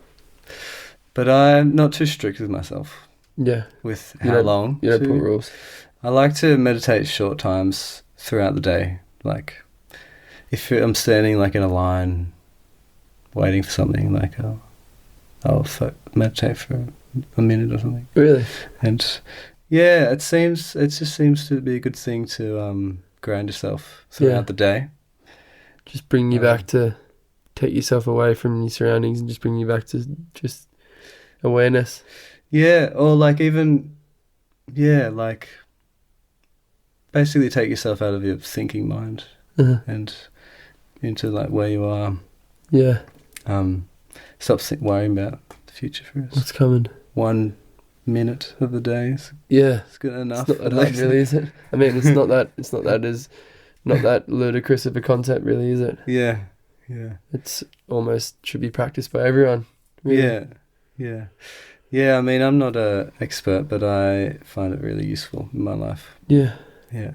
But I'm not too strict with myself. Yeah. with how long. You don't put rules. I like to meditate short times throughout the day. Like, if I'm standing like in a line, waiting for something, like I'll meditate for a minute or something. Really? And yeah, it just seems to be a good thing to ground yourself throughout the day. Just bring you back to take yourself away from your surroundings and just bring you back to just awareness. Yeah, or like even, like basically take yourself out of your thinking mind and into like where you are. Yeah. Stop worrying about the future for us. What's coming? 1 minute of the day is it's good enough. It's not that hard, really, is it? I mean, it's not that ludicrous of a concept, really, is it? Yeah. It's almost should be practiced by everyone. Really. Yeah. I mean, I'm not an expert, but I find it really useful in my life. Yeah. Yeah.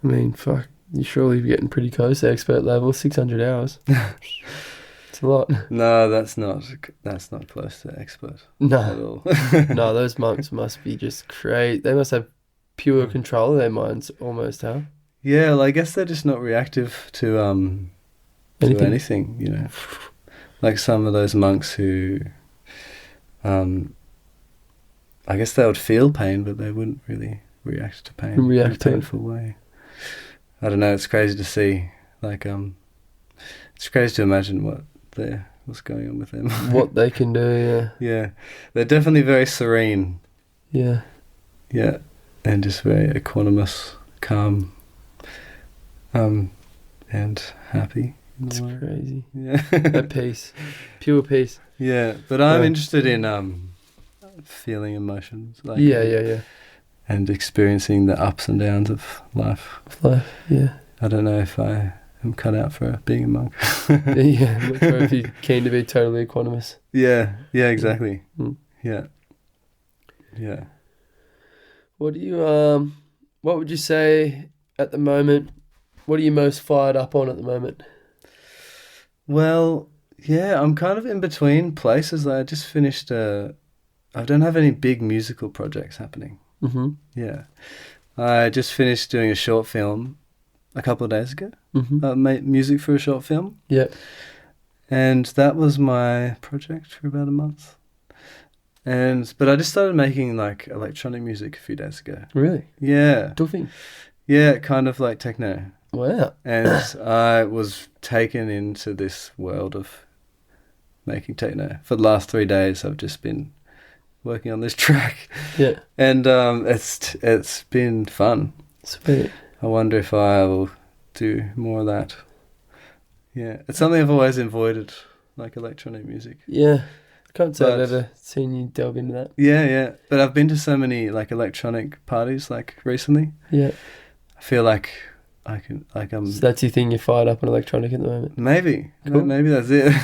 I mean, fuck, you're surely getting pretty close to expert level. 600 hours. It's a lot. No, that's not close to expert at all. No, those monks must be just great. They must have pure control of their minds, almost, huh? Yeah, well, I guess they're just not reactive to anything, you know. Like some of those monks who, I guess they would feel pain, but they wouldn't really react to pain in a painful way. I don't know. It's crazy to see. Like, it's crazy to imagine what's going on with them. What they can do. Yeah. Yeah, they're definitely very serene. Yeah. Yeah, and just very equanimous, calm, and happy. It's crazy. Yeah. At peace. Pure peace. Yeah, but I'm interested in feeling emotions. Like, yeah. And experiencing the ups and downs of life. Yeah. I don't know if I am cut out for being a monk. Yeah, I'm not sure if you're keen to be totally equanimous. Yeah, exactly. Mm. Yeah. What do you what would you say at the moment? What are you most fired up on at the moment? Well, yeah, I'm kind of in between places. I just finished I don't have any big musical projects happening. Mm-hmm. Yeah. I just finished doing a short film a couple of days ago. Mm-hmm. Made music for a short film. Yeah. And that was my project for about a month. But I just started making like electronic music a few days ago. Really? Yeah. Doofing? Yeah, kind of like techno. Wow. And I was taken into this world of making techno. For the last 3 days, I've just been working on this track. Yeah. And it's been fun. Sweet. I wonder if I will do more of that. Yeah. It's something I've always avoided, like electronic music. Yeah. I can't say I've ever seen you delve into that. Yeah. But I've been to so many like electronic parties like recently. Yeah. I feel like I'm... So that's your thing, you're fired up on electronic at the moment? Maybe. Cool. Maybe that's it.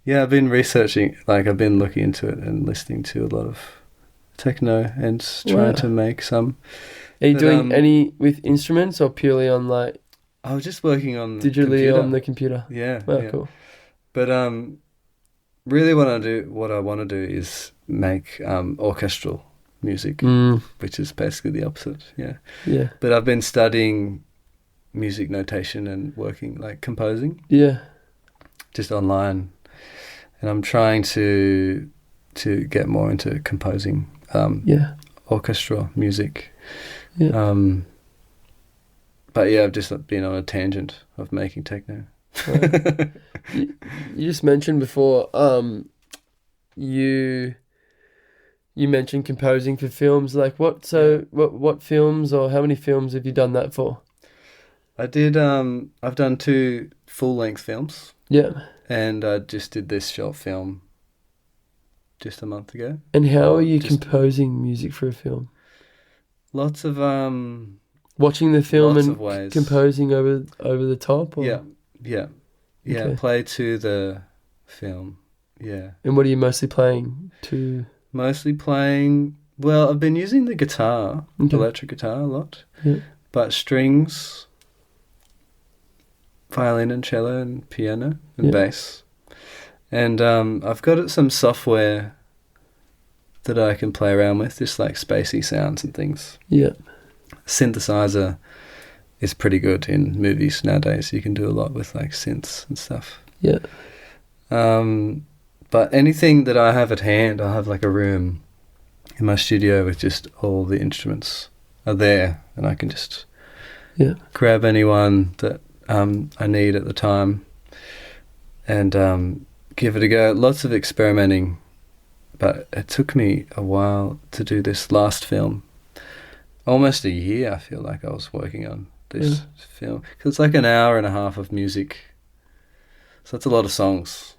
Yeah, I've been researching, like I've been looking into it and listening to a lot of techno and trying to make some. Are you doing any with instruments or purely on like... I was just working on digitally on the computer? Yeah. Wow, cool. But really what I want to do is make orchestral music, which is basically the opposite. Yeah. But I've been studying music notation and working like composing. Yeah. Just online, and I'm trying to get more into composing. Orchestral music. Yeah. But yeah, I've just been on a tangent of making techno. Right. You just mentioned before, you mentioned composing for films. Like what films or how many films have you done that for? I did. I've done 2 full-length films. Yeah. And I just did this short film just a month ago. And how are you composing music for a film? Lots of watching the film lots and of ways. Composing over the top. Or? Yeah. Okay. Play to the film. Yeah. And what are you mostly playing to? Mostly playing. Well, I've been using the guitar, electric guitar, a lot. Yeah. But strings, violin and cello and piano and bass. And I've got some software that I can play around with, just like spacey sounds and things. Yeah. Synthesizer is pretty good in movies nowadays. You can do a lot with like synths and stuff. Yeah. But anything that I have at hand, I have like a room in my studio with just all the instruments are there, and I can just grab anyone that I need at the time and give it a go. Lots of experimenting, but it took me a while to do this last film. Almost a year, I feel like I was working on this film, because it's like an hour and a half of music, so it's a lot of songs.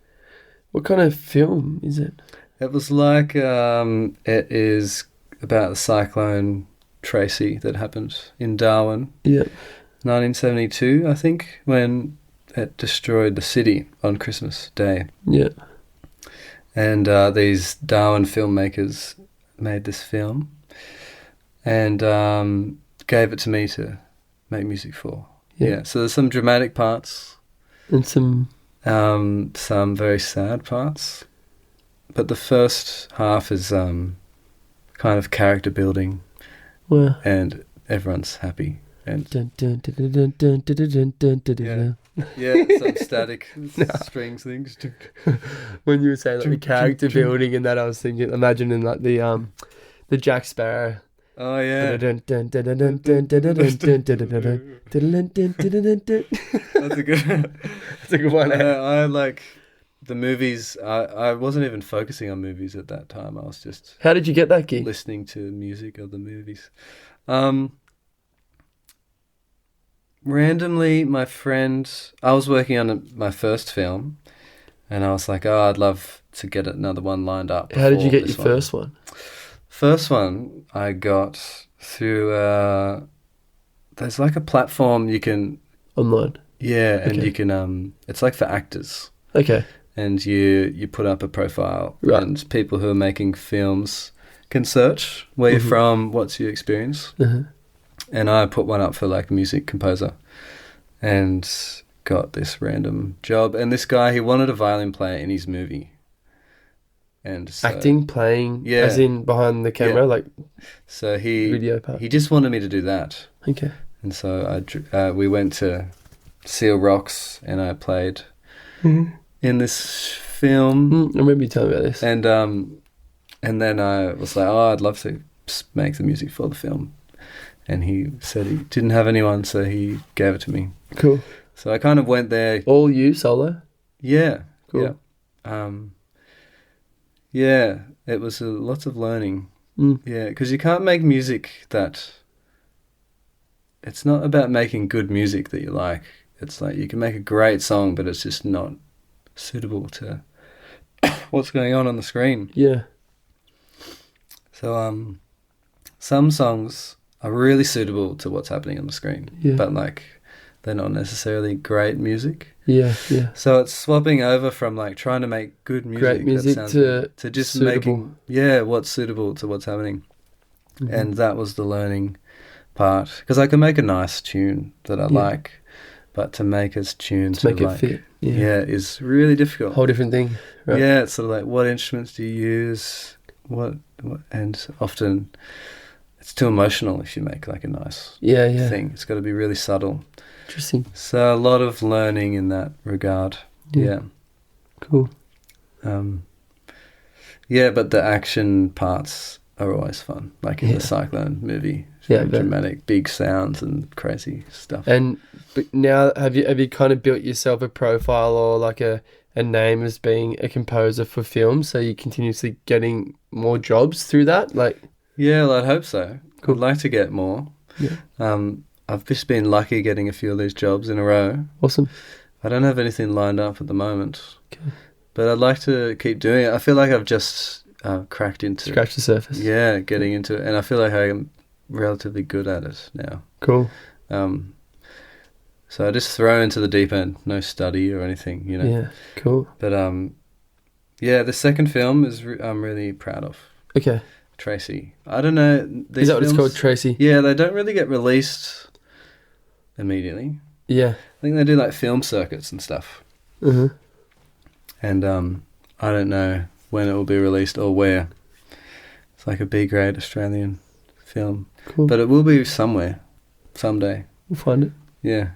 What kind of film is it? It was like, it is about the cyclone Tracy that happened in Darwin. Yeah. 1972, I think, when it destroyed the city on Christmas Day. Yeah. And these Darwin filmmakers made this film and gave it to me to make music for. Yeah. So there's some dramatic parts. And some very sad parts. But the first half is kind of character building. Wow. And everyone's happy. And some static strings things. When you were saying like the character building and that, I was thinking, imagining like the Jack Sparrow. Oh yeah. That's a good one. I like the movies. I wasn't even focusing on movies at that time. I was just. How did you get that gig? Listening to music of the movies. Randomly, my friend, I was working on my first film, and I was like, oh, I'd love to get another one lined up. How did you get your first one? First one I got through, there's like a platform you can... Online? Yeah, and you can, it's like for actors. Okay. And you put up a profile, and people who are making films can search where you're from, what's your experience. And I put one up for like music composer and got this random job. And this guy, he wanted a violin player in his movie. And so, acting, playing, as in behind the camera, like so video part. He just wanted me to do that. Okay. And so we went to Seal Rocks and I played in this film. I remember you telling me about this. And then I was like, oh, I'd love to make the music for the film. And he said he didn't have anyone, so he gave it to me. Cool. So I kind of went there. All you, solo? Yeah. Cool. Yeah. It was lots of learning. Yeah, because you can't make music that... It's not about making good music that you like. It's like you can make a great song, but it's just not suitable to what's going on the screen. Yeah. So some songs are really suitable to what's happening on the screen, but like they're not necessarily great music. Yeah. So it's swapping over from like trying to make good music, great music to just suitable. making what's suitable to what's happening. And that was the learning part, because I can make a nice tune that I like, but to make a tune to make it fit, is really difficult. Whole different thing. Right? Yeah, it's sort of like, what instruments do you use? What and often it's too emotional if you make like a nice thing. It's got to be really subtle. Interesting. So a lot of learning in that regard. Yeah. Cool. But the action parts are always fun, like in the Cyclone movie. Very dramatic, big sounds and crazy stuff. But now, have you kind of built yourself a profile or like a name as being a composer for film? So you're continuously getting more jobs through that, like. Yeah, well, I'd hope so. Cool. I'd like to get more. Yeah. I've just been lucky getting a few of these jobs in a row. Awesome. I don't have anything lined up at the moment. Okay. But I'd like to keep doing it. I feel like I've just scratched the surface. Yeah, getting into it. And I feel like I'm relatively good at it now. Cool. So I just throw into the deep end, no study or anything, you know. Yeah, cool. But the second film is I'm really proud of. Okay. Tracy. I don't know. Is that what it's called, Tracy? Yeah, they don't really get released immediately. Yeah. I think they do like film circuits and stuff. And I don't know when it will be released or where. It's like a B-grade Australian film. Cool. But it will be somewhere, someday. We'll find it. Yeah.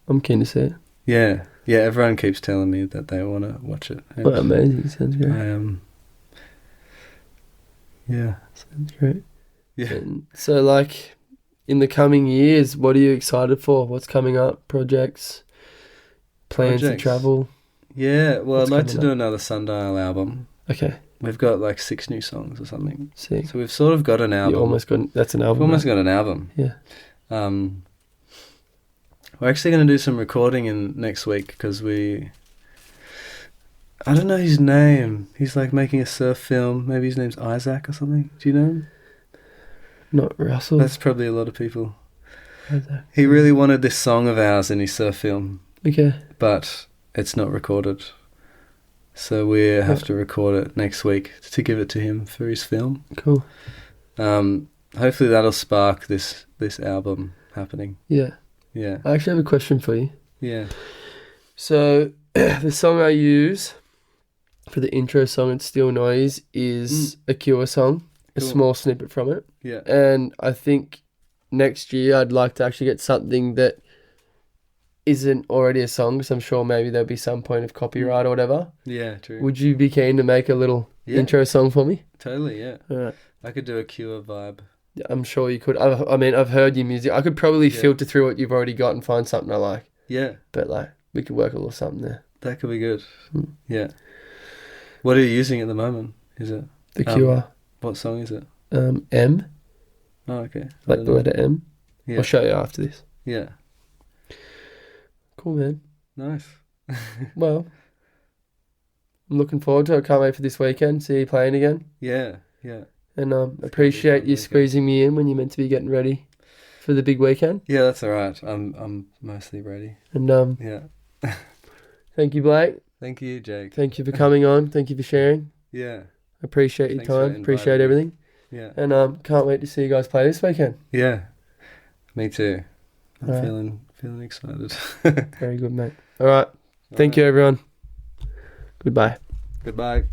I'm keen to see it. Yeah. Yeah, everyone keeps telling me that they want to watch it. Oh, amazing. Sounds great. Yeah. Sounds great. Yeah. And so, like, in the coming years, what are you excited for? What's coming up? Projects? Plans to travel? Yeah, well, What's I'd like to coming do up? another Sundial album. Okay. We've got like 6 new songs or something. Sick. So we've sort of got an album. You almost got, that's an album. We've almost got an album. Yeah. We're actually going to do some recording in next week because I don't know his name. He's like making a surf film. Maybe his name's Isaac or something. Do you know him? Not Russell. That's probably a lot of people. Isaac. He really wanted this song of ours in his surf film. Okay. But it's not recorded. So we have to record it next week to give it to him for his film. Cool. Hopefully that'll spark this album happening. Yeah. Yeah. I actually have a question for you. Yeah. So the song I use for the intro song, It's Still Noise, is a Cure song, a small snippet from it. Yeah. And I think next year I'd like to actually get something that isn't already a song, because I'm sure maybe there'll be some point of copyright or whatever. Yeah, true. Would you be keen to make a little intro song for me? Totally, yeah. All right. I could do a Cure vibe. I'm sure you could. I mean, I've heard your music. I could probably filter through what you've already got and find something I like. Yeah. But like, we could work a little something there. That could be good. Yeah. What are you using at the moment? Is it? The Cure. What song is it? M. Oh, okay. Like the letter M. Yeah. I'll show you after this. Yeah. Cool, man. Nice. Well, I'm looking forward to it. I can't wait for this weekend. See you playing again. Yeah, yeah. And appreciate you squeezing me in when you're meant to be getting ready for the big weekend. Yeah, that's all right. I'm mostly ready. And yeah. thank you, Blake. Thank you, Jake. Thank you for coming on. Thank you for sharing. Yeah. Appreciate your time. Appreciate everything. Yeah. And can't wait to see you guys play this weekend. Yeah. Me too. I'm feeling excited. Very good, mate. All right. Thank you, everyone. Goodbye. Goodbye.